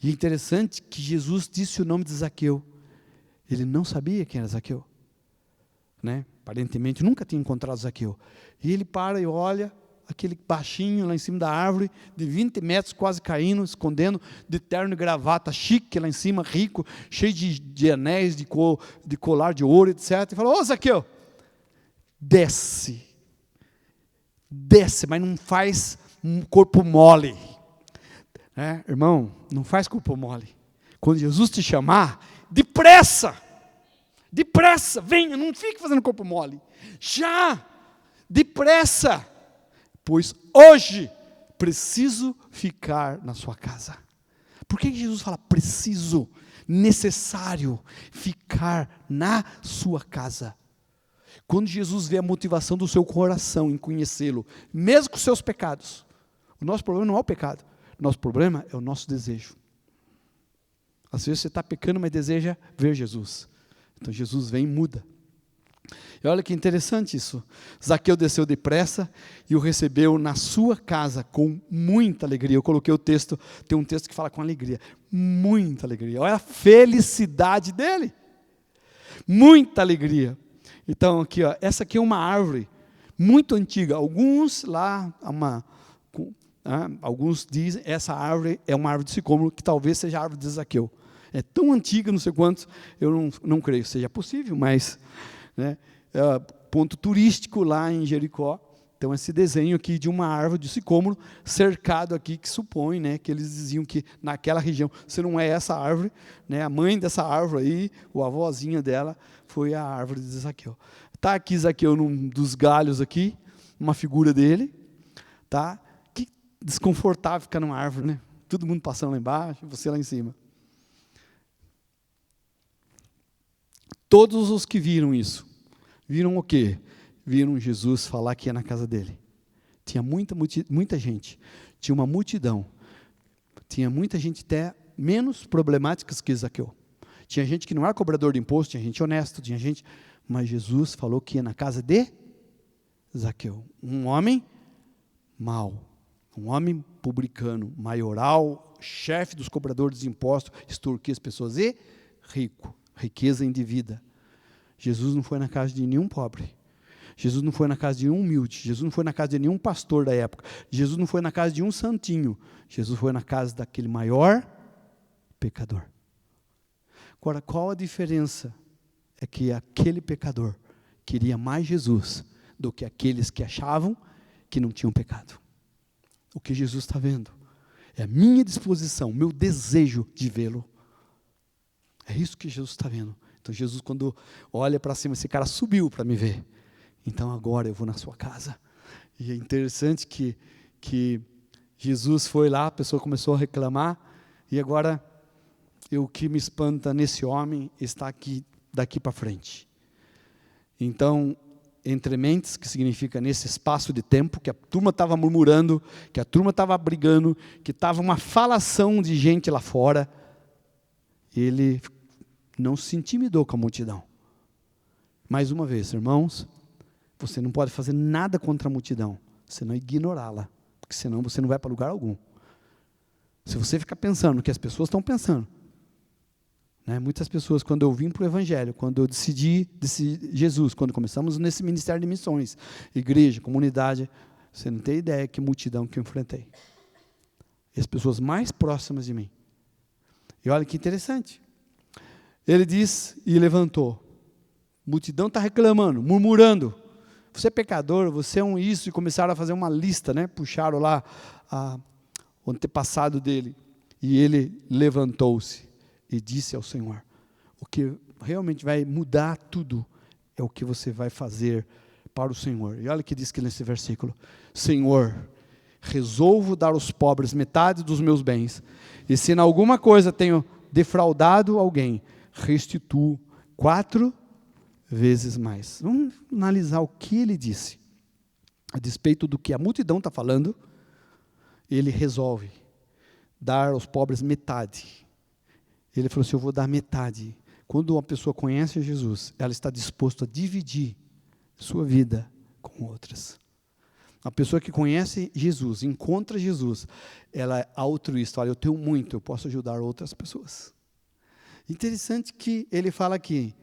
E é interessante que Jesus disse o nome de Zaqueu. Ele não sabia quem era Zaqueu. Né? Aparentemente, nunca tinha encontrado Zaqueu. E ele para e olha, aquele baixinho lá em cima da árvore, de 20 metros, quase caindo, escondendo, de terno e gravata, chique lá em cima, rico, cheio de anéis, de colar de ouro, etc. E falou: ô Zaqueu, desce, mas não faz um corpo mole. Irmão, não faz corpo mole. Quando Jesus te chamar, depressa, venha, não fique fazendo corpo mole. Já, depressa. Pois hoje preciso ficar na sua casa. Por que Jesus fala preciso, necessário ficar na sua casa? Quando Jesus vê a motivação do seu coração em conhecê-lo, mesmo com os seus pecados, o nosso problema não é o pecado, o nosso problema é o nosso desejo. Às vezes você está pecando, mas deseja ver Jesus. Então Jesus vem e muda. E olha que interessante isso. Zaqueu desceu depressa e o recebeu na sua casa com muita alegria. Eu coloquei o texto, tem um texto que fala com alegria. Muita alegria. Olha a felicidade dele. Muita alegria. Então aqui, ó, essa aqui é uma árvore muito antiga. Alguns dizem que essa árvore é uma árvore de sicômoro, que talvez seja a árvore de Zaqueu. É tão antiga, não sei quantos, eu não creio que seja possível, mas... Né? Ponto turístico lá em Jericó. Então esse desenho aqui de uma árvore de sicômoro cercado aqui, que supõe, né, que eles diziam que naquela região, se não é essa árvore, né, a mãe dessa árvore aí, ou a avózinha dela, foi a árvore de Zaqueu. Está aqui Zaqueu num dos galhos aqui, uma figura dele, tá? Que desconfortável ficar numa árvore, né? Todo mundo passando lá embaixo, você lá em cima. Todos os que viram isso, viram o quê? Viram Jesus falar que ia na casa dele. Tinha muita gente, tinha uma multidão, tinha muita gente até menos problemática que Zaqueu. Tinha gente que não era cobrador de imposto, tinha gente honesta, tinha gente... Mas Jesus falou que ia na casa de Zaqueu, um homem mau, um homem publicano, maioral, chefe dos cobradores de impostos, extorquia as pessoas e rico. Riqueza indevida. Jesus não foi na casa de nenhum pobre. Jesus não foi na casa de nenhum humilde. Jesus não foi na casa de nenhum pastor da época. Jesus não foi na casa de um santinho. Jesus foi na casa daquele maior pecador. Agora, qual a diferença? É que aquele pecador queria mais Jesus do que aqueles que achavam que não tinham pecado. O que Jesus está vendo é a minha disposição, meu desejo de vê-lo. É isso que Jesus está vendo. Então Jesus, quando olha para cima, esse cara subiu para me ver. Então agora eu vou na sua casa. E é interessante que Jesus foi lá, a pessoa começou a reclamar, e agora o que me espanta nesse homem está aqui, daqui para frente. Então entre mentes, que significa nesse espaço de tempo, que a turma estava murmurando, que a turma estava brigando, que estava uma falação de gente lá fora. Ele não se intimidou com a multidão. Mais uma vez, irmãos, você não pode fazer nada contra a multidão, senão ignorá-la, porque senão você não vai para lugar algum. Se você ficar pensando no que as pessoas estão pensando, né? Muitas pessoas, quando eu vim para o Evangelho, quando eu decidi Jesus, quando começamos nesse ministério de missões, igreja, comunidade, você não tem ideia que multidão que eu enfrentei. E as pessoas mais próximas de mim. E olha que interessante. Ele diz e levantou. A multidão está reclamando, murmurando. Você é pecador, você é um isso, e começaram a fazer uma lista, né? Puxaram lá o antepassado dele. E ele levantou-se e disse ao Senhor: o que realmente vai mudar tudo é o que você vai fazer para o Senhor. E olha o que diz aqui nesse versículo: Senhor, resolvo dar aos pobres metade dos meus bens, e se em alguma coisa tenho defraudado alguém, restituo 4 vezes mais. Vamos analisar o que ele disse. A despeito do que a multidão está falando, ele resolve dar aos pobres metade. Ele falou assim: eu vou dar metade. Quando uma pessoa conhece Jesus, ela está disposta a dividir sua vida com outras. A pessoa que conhece Jesus, encontra Jesus, ela é altruísta. Olha, eu tenho muito, eu posso ajudar outras pessoas. Interessante que ele fala aqui: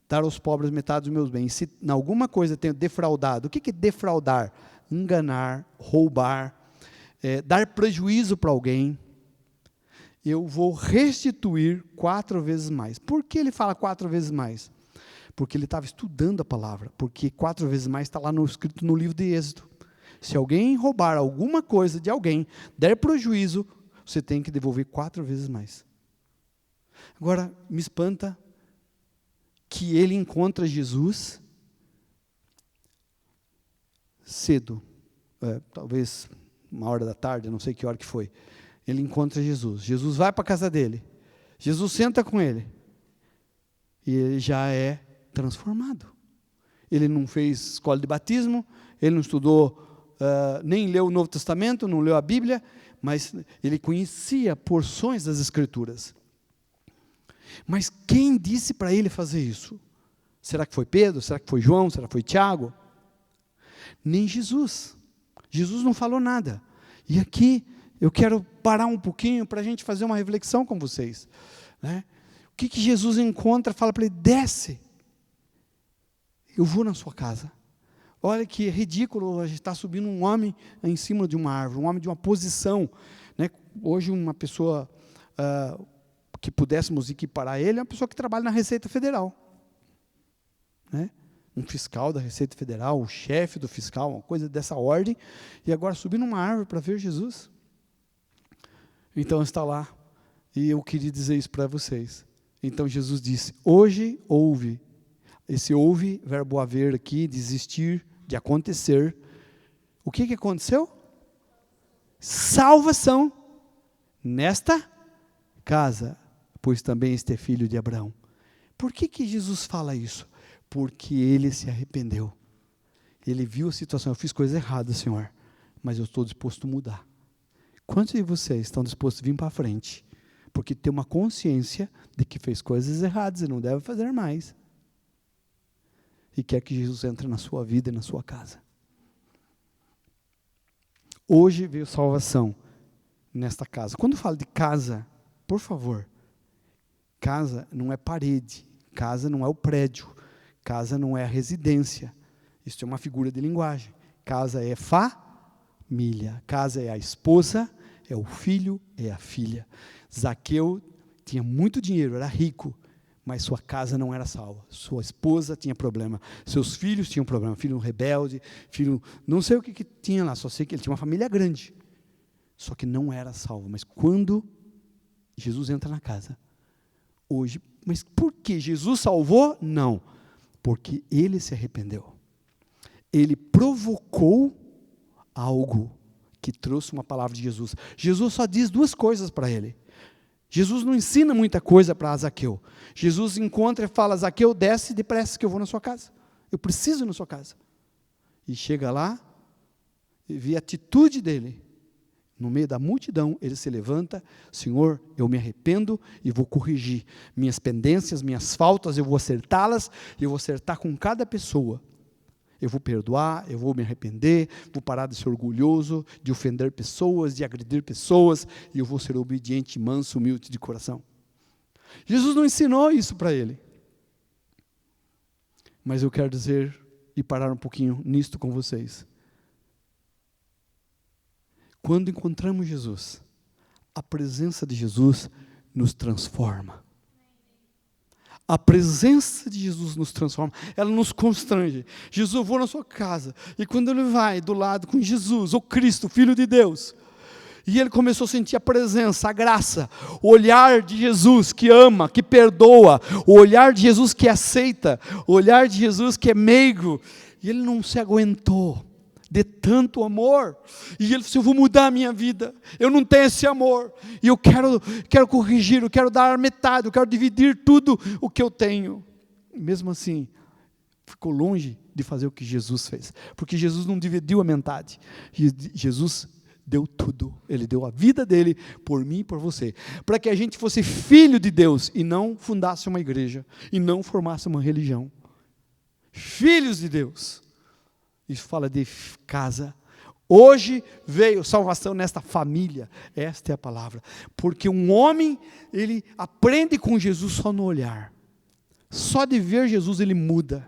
dar aos pobres metade dos meus bens. Se em alguma coisa tenho defraudado, o que é defraudar? Enganar, roubar, dar prejuízo para alguém. Eu vou restituir 4 vezes mais. Por que ele fala 4 vezes mais? Porque ele estava estudando a palavra. Porque 4 vezes mais está lá escrito no livro de Êxodo. Se alguém roubar alguma coisa de alguém, der prejuízo, você tem que devolver 4 vezes mais. Agora, me espanta que ele encontra Jesus cedo, talvez 1h da tarde, não sei que hora que foi. Ele encontra Jesus. Jesus vai para a casa dele. Jesus senta com ele. E ele já é transformado. Ele não fez escola de batismo, ele não estudou, nem leu o Novo Testamento, não leu a Bíblia, mas ele conhecia porções das Escrituras. Mas quem disse para ele fazer isso? Será que foi Pedro? Será que foi João? Será que foi Tiago? Nem Jesus. Jesus não falou nada. E aqui eu quero parar um pouquinho para a gente fazer uma reflexão com vocês. Né? O que Jesus encontra? Fala para ele: desce. Eu vou na sua casa. Olha que ridículo, a gente está subindo um homem em cima de uma árvore, um homem de uma posição. Né? Hoje uma pessoa que pudéssemos equiparar ele é uma pessoa que trabalha na Receita Federal. Né? Um fiscal da Receita Federal, o chefe do fiscal, uma coisa dessa ordem, e agora subir numa árvore para ver Jesus. Então está lá, e eu queria dizer isso para vocês. Então Jesus disse: hoje houve, esse houve, verbo haver aqui, de existir, de acontecer. O que aconteceu? Salvação nesta casa, pois também este é filho de Abraão. Por que Jesus fala isso? Porque ele se arrependeu. Ele viu a situação: eu fiz coisa errada, Senhor, mas eu estou disposto a mudar. Quantos de vocês estão dispostos a vir para frente? Porque tem uma consciência de que fez coisas erradas e não deve fazer mais. E quer que Jesus entre na sua vida e na sua casa. Hoje veio salvação nesta casa. Quando eu falo de casa, por favor, casa não é parede, casa não é o prédio, casa não é a residência. Isso é uma figura de linguagem. Casa é família, casa é a esposa, é o filho, é a filha. Zaqueu tinha muito dinheiro, era rico, mas sua casa não era salva. Sua esposa tinha problema, seus filhos tinham problema, filho rebelde, filho, não sei o que tinha lá, só sei que ele tinha uma família grande, só que não era salvo. Mas quando Jesus entra na casa, hoje, mas por que Jesus salvou? Não, porque ele se arrependeu. Ele provocou algo que trouxe uma palavra de Jesus. Jesus só diz 2 coisas para ele. Jesus não ensina muita coisa para Zaqueu. Jesus encontra e fala: Zaqueu, desce depressa que eu vou na sua casa. Eu preciso ir na sua casa. E chega lá, e vê a atitude dele. No meio da multidão, ele se levanta: Senhor, eu me arrependo e vou corrigir minhas pendências, minhas faltas, eu vou acertá-las, e eu vou acertar com cada pessoa. Eu vou perdoar, eu vou me arrepender, vou parar de ser orgulhoso, de ofender pessoas, de agredir pessoas, e eu vou ser obediente, manso, humilde de coração. Jesus não ensinou isso para ele. Mas eu quero dizer, e parar um pouquinho nisto com vocês. Quando encontramos Jesus, a presença de Jesus nos transforma. A presença de Jesus nos transforma, ela nos constrange. Jesus, eu vou na sua casa, e quando ele vai do lado com Jesus, o Cristo, Filho de Deus, e ele começou a sentir a presença, a graça, o olhar de Jesus que ama, que perdoa, o olhar de Jesus que aceita, o olhar de Jesus que é meigo, e ele não se aguentou de tanto amor, e ele disse: eu vou mudar a minha vida, eu não tenho esse amor, e eu quero corrigir, eu quero dar metade, eu quero dividir tudo o que eu tenho. E mesmo assim, ficou longe de fazer o que Jesus fez, porque Jesus não dividiu a metade, Jesus deu tudo, ele deu a vida dele, por mim e por você, para que a gente fosse filho de Deus, e não fundasse uma igreja, e não formasse uma religião. Filhos de Deus. Isso fala de casa. Hoje veio salvação nesta família. Esta é a palavra. Porque um homem, ele aprende com Jesus só no olhar. Só de ver Jesus ele muda.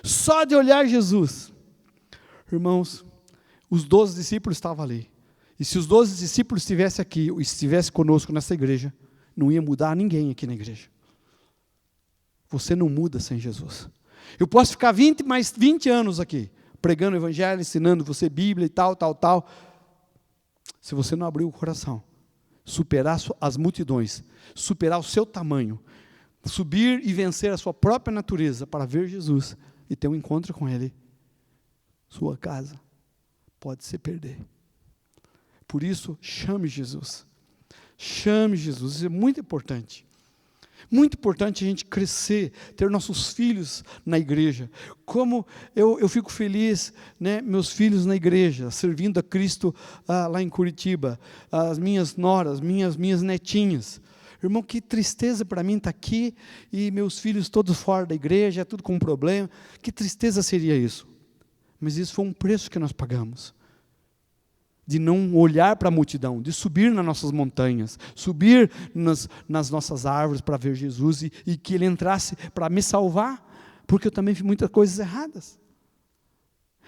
Só de olhar Jesus. Irmãos, os 12 discípulos estavam ali. E se os 12 discípulos estivessem aqui, ou estivessem conosco nessa igreja, não ia mudar ninguém aqui na igreja. Você não muda sem Jesus. Eu posso ficar mais 20 anos aqui, pregando o evangelho, ensinando você Bíblia e tal. Se você não abrir o coração, superar as multidões, superar o seu tamanho, subir e vencer a sua própria natureza para ver Jesus e ter um encontro com Ele, sua casa pode se perder. Por isso, chame Jesus. Chame Jesus, isso é muito importante. Muito importante a gente crescer, ter nossos filhos na igreja. Como eu fico feliz, né, meus filhos na igreja, servindo a Cristo lá em Curitiba, as minhas noras, minhas netinhas. Irmão, que tristeza para mim estar aqui e meus filhos todos fora da igreja, tudo com problema. Que tristeza seria isso. Mas isso foi um preço que nós pagamos. De não olhar para a multidão, de subir nas nossas montanhas, subir nas nossas árvores para ver Jesus e que Ele entrasse para me salvar, porque eu também fiz muitas coisas erradas.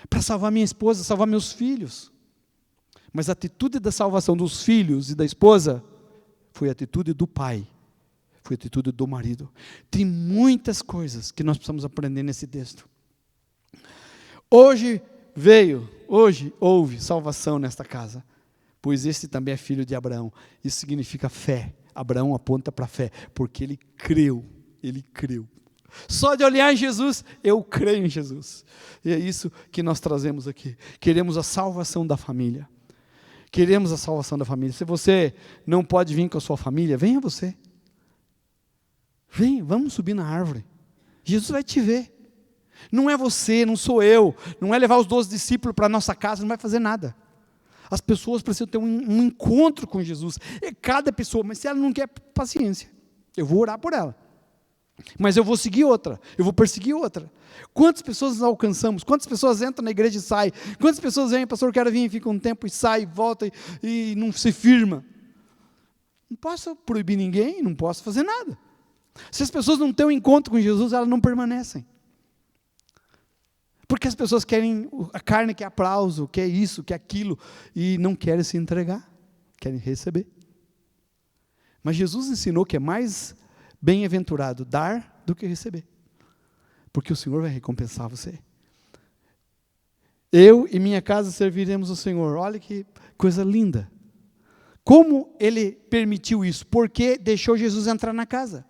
Para salvar minha esposa, salvar meus filhos. Mas a atitude da salvação dos filhos e da esposa foi a atitude do pai, foi a atitude do marido. Tem muitas coisas que nós precisamos aprender nesse texto. Hoje houve salvação nesta casa, pois este também é filho de Abraão. Isso significa fé. Abraão aponta para a fé, porque ele creu. Só de olhar em Jesus, eu creio em Jesus. E é isso que nós trazemos aqui. Queremos a salvação da família. Se você não pode vir com a sua família, venha você. Venha, vamos subir na árvore. Jesus vai te ver. Não é você, não sou eu, não é levar os 12 discípulos para a nossa casa, não vai fazer nada. As pessoas precisam ter um encontro com Jesus. É cada pessoa, mas se ela não quer, paciência. Eu vou orar por ela. Mas eu vou seguir outra, eu vou perseguir outra. Quantas pessoas nós alcançamos? Quantas pessoas entram na igreja e saem? Quantas pessoas vêm, pastor, eu quero vir e fica um tempo e sai, volta e não se firma? Não posso proibir ninguém, não posso fazer nada. Se as pessoas não têm um encontro com Jesus, elas não permanecem. Porque as pessoas querem, a carne quer aplauso, quer isso, quer aquilo, e não querem se entregar, querem receber. Mas Jesus ensinou que é mais bem-aventurado dar do que receber, porque o Senhor vai recompensar você. Eu e minha casa serviremos o Senhor. Olha que coisa linda. Como Ele permitiu isso? Porque deixou Jesus entrar na casa.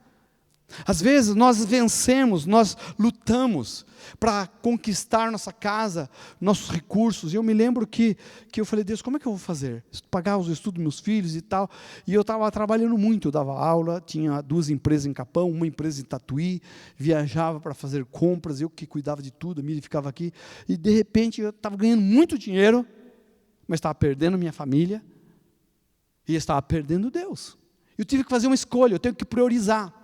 Às vezes nós vencemos, nós lutamos para conquistar nossa casa, nossos recursos. E eu me lembro que eu falei, Deus, como é que eu vou fazer? Pagar os estudos dos meus filhos e tal. E eu estava trabalhando muito, eu dava aula, tinha 2 empresas em Capão, uma empresa em Tatuí, viajava para fazer compras, eu que cuidava de tudo, a Miriam ficava aqui. E de repente eu estava ganhando muito dinheiro, mas estava perdendo minha família e estava perdendo Deus. Eu tive que fazer uma escolha, eu tenho que priorizar.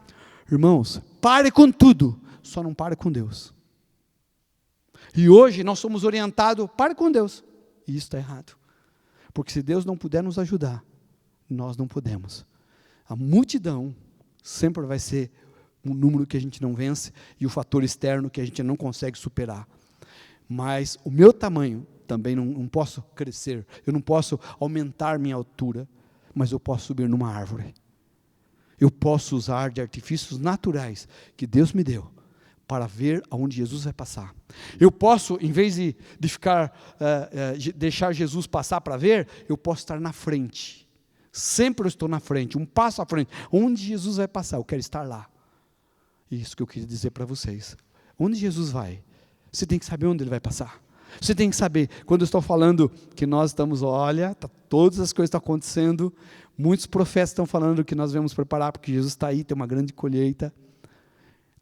Irmãos, pare com tudo, só não pare com Deus. E hoje nós somos orientados, pare com Deus. E isso está errado. Porque se Deus não puder nos ajudar, nós não podemos. A multidão sempre vai ser um número que a gente não vence e o fator externo que a gente não consegue superar. Mas o meu tamanho também não posso crescer, eu não posso aumentar minha altura, mas eu posso subir numa árvore. Eu posso usar de artifícios naturais que Deus me deu para ver aonde Jesus vai passar. Eu posso, em vez de deixar Jesus passar para ver, eu posso estar na frente. Sempre eu estou na frente, um passo à frente. Onde Jesus vai passar, eu quero estar lá. Isso que eu queria dizer para vocês. Onde Jesus vai, você tem que saber onde Ele vai passar. Você tem que saber, quando eu estou falando que nós estamos, olha, todas as coisas estão acontecendo, muitos profetas estão falando que nós devemos preparar, porque Jesus está aí, tem uma grande colheita,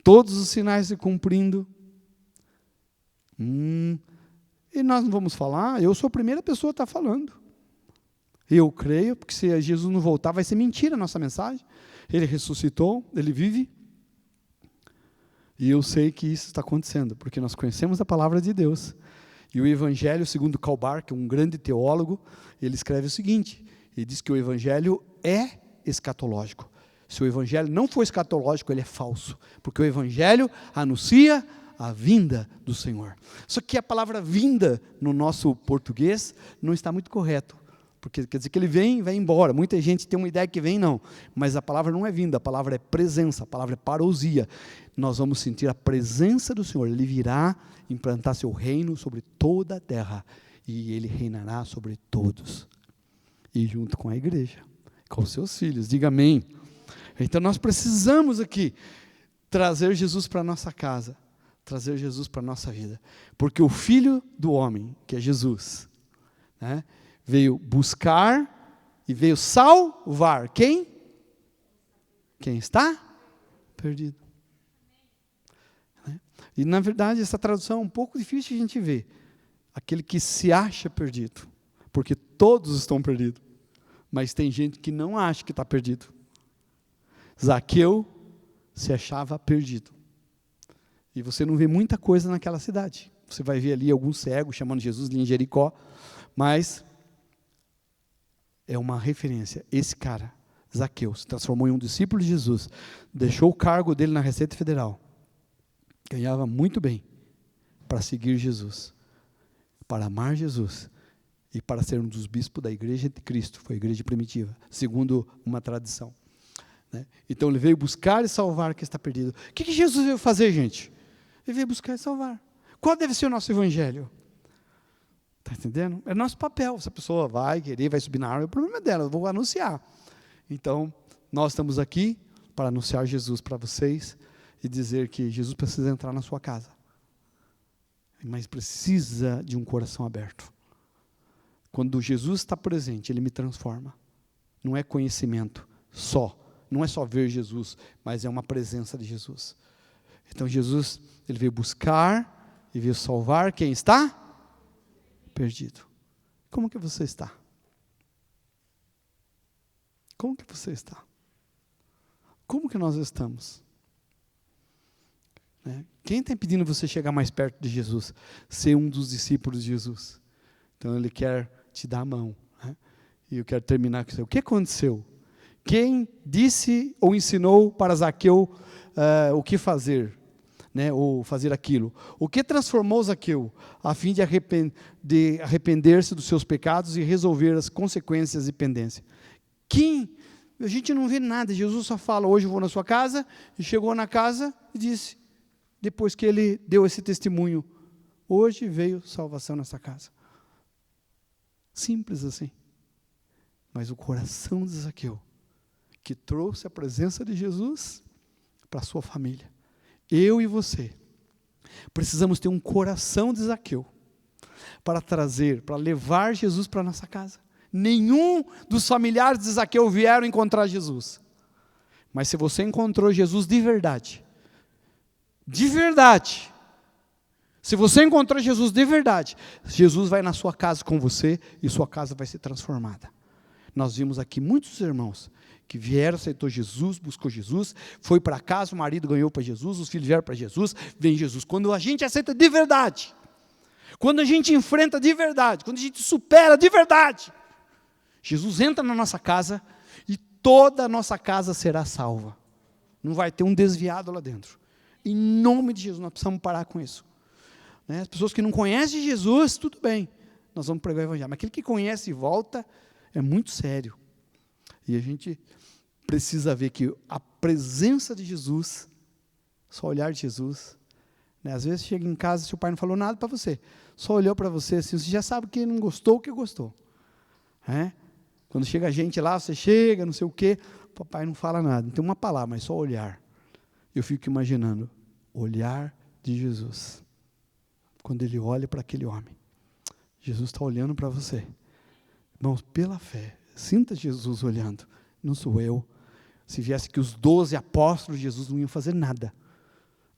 todos os sinais se cumprindo, e nós não vamos falar, eu sou a primeira pessoa a estar falando, eu creio, porque se Jesus não voltar, vai ser mentira a nossa mensagem, Ele ressuscitou, Ele vive, e eu sei que isso está acontecendo, porque nós conhecemos a palavra de Deus. E o Evangelho, segundo Karl Barth, que é um grande teólogo, ele escreve o seguinte, ele diz que o Evangelho é escatológico. Se o Evangelho não for escatológico, ele é falso, porque o Evangelho anuncia a vinda do Senhor. Só que a palavra vinda, no nosso português, não está muito correto, porque quer dizer que ele vem e vai embora. Muita gente tem uma ideia que vem, não, mas a palavra não é vinda, a palavra é presença, a palavra é parousia. Nós vamos sentir a presença do Senhor, Ele virá implantar seu reino sobre toda a terra, e Ele reinará sobre todos, e junto com a igreja, com os seus filhos, diga amém. Então nós precisamos aqui, trazer Jesus para a nossa casa, trazer Jesus para a nossa vida, porque o Filho do homem, que é Jesus, né, veio buscar, e veio salvar, quem? Quem está perdido. E na verdade essa tradução é um pouco difícil de a gente ver. Aquele que se acha perdido. Porque todos estão perdidos. Mas tem gente que não acha que está perdido. Zaqueu se achava perdido. E você não vê muita coisa naquela cidade. Você vai ver ali alguns cegos chamando Jesus ali em Jericó. Mas é uma referência. Esse cara, Zaqueu, se transformou em um discípulo de Jesus. Deixou o cargo dele na Receita Federal. Ganhava muito bem para seguir Jesus, para amar Jesus e para ser um dos bispos da igreja de Cristo, foi a igreja primitiva, segundo uma tradição. Né? Então ele veio buscar e salvar o que está perdido. O que Jesus veio fazer, gente? Ele veio buscar e salvar. Qual deve ser o nosso evangelho? Está entendendo? É nosso papel. Se a pessoa vai querer, vai subir na árvore, o problema é dela, eu vou anunciar. Então, nós estamos aqui para anunciar Jesus para vocês, e dizer que Jesus precisa entrar na sua casa, mas precisa de um coração aberto. Quando Jesus está presente, Ele me transforma. Não é conhecimento só, não é só ver Jesus, mas é uma presença de Jesus. Então Jesus, Ele veio buscar e veio salvar quem está perdido. Como que você está? Como que você está? Como que nós estamos? Quem está impedindo você chegar mais perto de Jesus? Ser um dos discípulos de Jesus. Então Ele quer te dar a mão. Né? E eu quero terminar com isso. O que aconteceu? Quem disse ou ensinou para Zaqueu o que fazer? Né? Ou fazer aquilo? O que transformou Zaqueu? A fim de arrepender-se dos seus pecados e resolver as consequências e pendências. Quem? A gente não vê nada. Jesus só fala, hoje eu vou na sua casa. E chegou na casa e disse, depois que ele deu esse testemunho, hoje veio salvação nessa casa. Simples assim. Mas o coração de Zaqueu, que trouxe a presença de Jesus, para a sua família. Eu e você precisamos ter um coração de Zaqueu para levar Jesus para a nossa casa. Nenhum dos familiares de Zaqueu vieram encontrar Jesus. Mas se você encontrou Jesus de verdade, se você encontrou Jesus de verdade, Jesus vai na sua casa com você e sua casa vai ser transformada. Nós vimos aqui muitos irmãos que vieram, aceitou Jesus, buscou Jesus, foi para casa, o marido ganhou para Jesus, os filhos vieram para Jesus, vem Jesus. Quando a gente aceita de verdade, quando a gente enfrenta de verdade, quando a gente supera de verdade, Jesus entra na nossa casa e toda a nossa casa será salva. Não vai ter um desviado lá dentro. Em nome de Jesus, nós precisamos parar com isso. As pessoas que não conhecem Jesus, tudo bem, nós vamos pregar o evangelho. Mas aquele que conhece e volta, é muito sério. E a gente precisa ver que a presença de Jesus, só olhar de Jesus, às vezes chega em casa e seu pai não falou nada para você, só olhou para você assim, você já sabe que não gostou, o que gostou. Quando chega a gente lá, você chega, não sei o quê, o papai não fala nada, não tem uma palavra, mas só olhar. Eu fico imaginando, olhar de Jesus. Quando ele olha para aquele homem, Jesus está olhando para você. Irmãos, pela fé, sinta Jesus olhando, não sou eu. Se viesse que os 12 apóstolos de Jesus não iam fazer nada,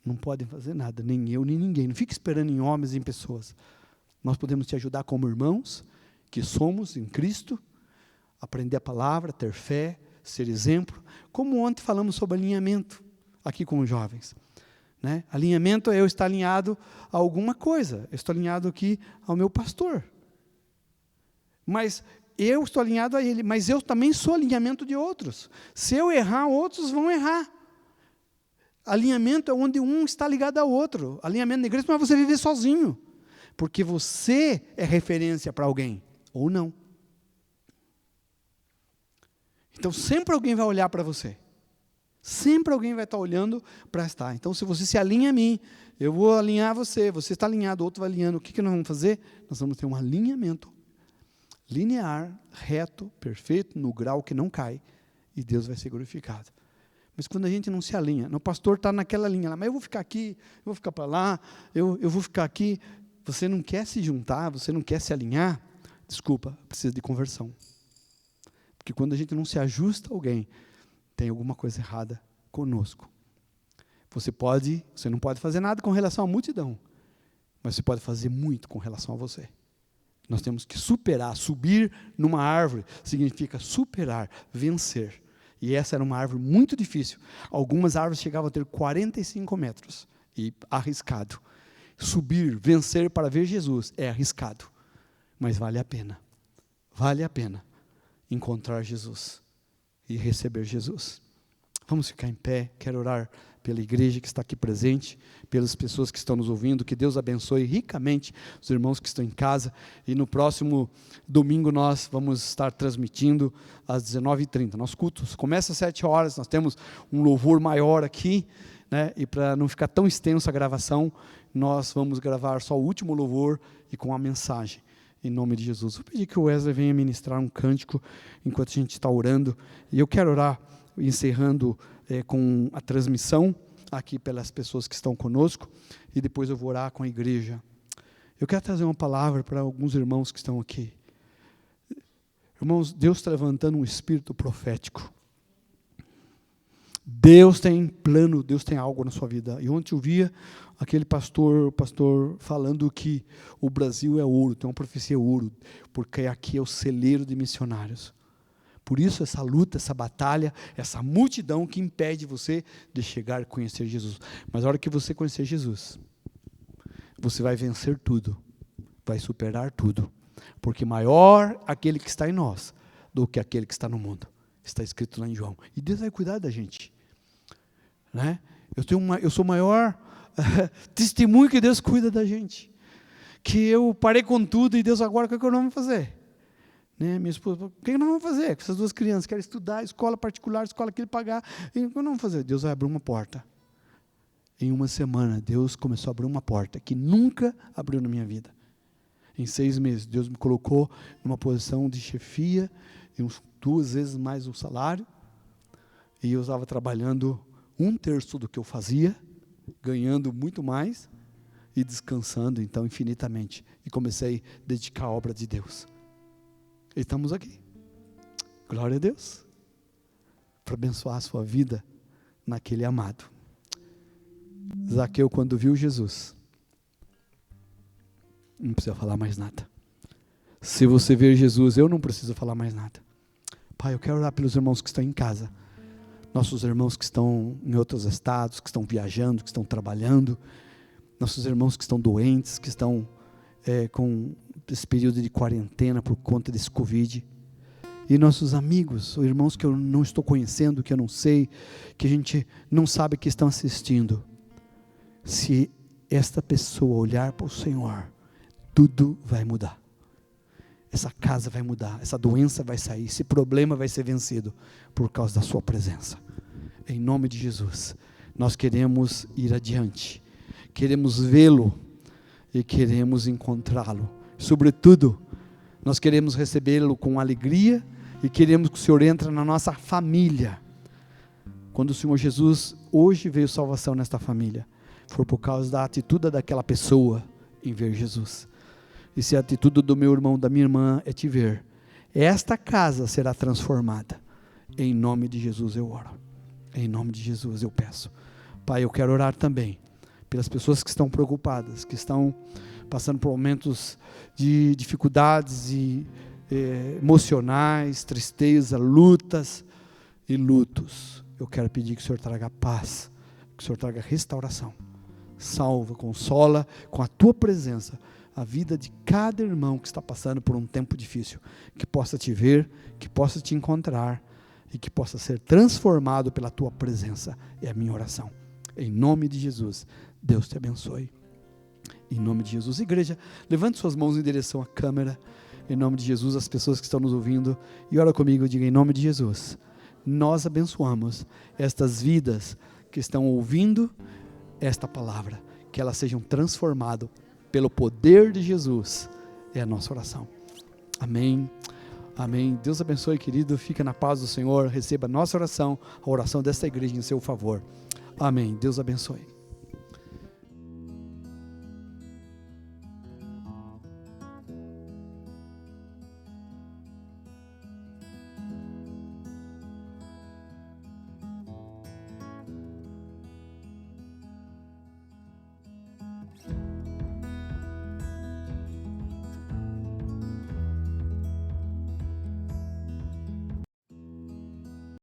não podem fazer nada, nem eu, nem ninguém. Não fique esperando em homens e em pessoas. Nós podemos te ajudar como irmãos, que somos em Cristo, aprender a palavra, ter fé, ser exemplo, como ontem falamos sobre alinhamento, aqui com os jovens. Alinhamento é eu estar alinhado a alguma coisa, eu estou alinhado aqui ao meu pastor, mas eu estou alinhado a ele, mas eu também sou alinhamento de outros. Se eu errar, outros vão errar. Alinhamento é onde um está ligado ao outro. Alinhamento na igreja não é você viver sozinho, porque você é referência para alguém, ou não. Então sempre alguém vai olhar para você. Sempre alguém vai estar olhando para estar. Então, se você se alinha a mim, eu vou alinhar você está alinhado, outro vai alinhando. O que nós vamos fazer? Nós vamos ter um alinhamento linear, reto, perfeito, no grau que não cai, e Deus vai ser glorificado. Mas quando a gente não se alinha, o pastor está naquela linha lá, mas eu vou ficar aqui, eu vou ficar para lá, eu vou ficar aqui, você não quer se juntar, você não quer se alinhar, desculpa, precisa de conversão. Porque quando a gente não se ajusta a alguém, tem alguma coisa errada conosco. Você não pode fazer nada com relação à multidão, mas você pode fazer muito com relação a você. Nós temos que superar, subir numa árvore, significa superar, vencer. E essa era uma árvore muito difícil. Algumas árvores chegavam a ter 45 metros, e arriscado. Subir, vencer para ver Jesus é arriscado, mas vale a pena. Vale a pena encontrar Jesus e receber Jesus. Vamos ficar em pé, quero orar pela igreja que está aqui presente, pelas pessoas que estão nos ouvindo, que Deus abençoe ricamente os irmãos que estão em casa, e no próximo domingo nós vamos estar transmitindo às 19h30, nosso culto começa às 7 horas, nós temos um louvor maior aqui, e para não ficar tão extensa a gravação, nós vamos gravar só o último louvor e com a mensagem. Em nome de Jesus. Vou pedir que o Wesley venha ministrar um cântico enquanto a gente está orando. E eu quero orar, encerrando com a transmissão aqui pelas pessoas que estão conosco. E depois eu vou orar com a igreja. Eu quero trazer uma palavra para alguns irmãos que estão aqui. Irmãos, Deus está levantando um espírito profético. Deus tem plano, Deus tem algo na sua vida. E ontem eu via aquele pastor falando que o Brasil é ouro, tem uma profecia ouro, porque aqui é o celeiro de missionários. Por isso essa luta, essa batalha, essa multidão que impede você de chegar a conhecer Jesus. Mas a hora que você conhecer Jesus, você vai vencer tudo, vai superar tudo, porque maior aquele que está em nós do que aquele que está no mundo. Está escrito lá em João. E Deus vai cuidar da gente. Eu sou o maior testemunho que Deus cuida da gente. Que eu parei com tudo e Deus agora, o que nós vamos fazer? Minha esposa, o que nós vamos fazer com essas duas crianças? Querem estudar, escola particular, escola que ele pagar. O que nós vamos fazer? Deus vai abrir uma porta. Em uma semana, Deus começou a abrir uma porta que nunca abriu na minha vida. Em 6 meses, Deus me colocou numa posição de chefia, e 2 vezes mais o salário, e eu estava trabalhando 1/3 do que eu fazia, ganhando muito mais e descansando então infinitamente. E comecei a dedicar a obra de Deus. E estamos aqui. Glória a Deus. Para abençoar a sua vida naquele amado. Zaqueu, quando viu Jesus, não precisa falar mais nada. Se você ver Jesus, eu não preciso falar mais nada. Pai, eu quero orar pelos irmãos que estão em casa. Nossos irmãos que estão em outros estados, que estão viajando, que estão trabalhando. Nossos irmãos que estão doentes, que estão com esse período de quarentena por conta desse Covid. E nossos amigos, ou irmãos que eu não estou conhecendo, que eu não sei, que a gente não sabe que estão assistindo. Se esta pessoa olhar para o Senhor, tudo vai mudar. Essa casa vai mudar, essa doença vai sair, esse problema vai ser vencido por causa da sua presença. Em nome de Jesus, nós queremos ir adiante, queremos vê-lo e queremos encontrá-lo. Sobretudo, nós queremos recebê-lo com alegria e queremos que o Senhor entre na nossa família. Quando o Senhor Jesus hoje veio salvação nesta família, foi por causa da atitude daquela pessoa em ver Jesus. E se a atitude do meu irmão, da minha irmã é te ver, esta casa será transformada. Em nome de Jesus eu oro. Em nome de Jesus eu peço. Pai, eu quero orar também pelas pessoas que estão preocupadas, que estão passando por momentos de dificuldades emocionais, tristeza, lutas e lutos. Eu quero pedir que o Senhor traga paz, que o Senhor traga restauração. Salva, consola com a tua presença a vida de cada irmão que está passando por um tempo difícil, que possa te ver, que possa te encontrar e que possa ser transformado pela tua presença. É a minha oração. Em nome de Jesus, Deus te abençoe. Em nome de Jesus. Igreja, levante suas mãos em direção à câmera. Em nome de Jesus, as pessoas que estão nos ouvindo, e ora comigo, diga em nome de Jesus. Nós abençoamos estas vidas que estão ouvindo esta palavra, que elas sejam transformadas pelo poder de Jesus. É a nossa oração. Amém. Amém. Deus abençoe, querido. Fica na paz do Senhor. Receba a nossa oração, a oração desta igreja em seu favor. Amém. Deus abençoe.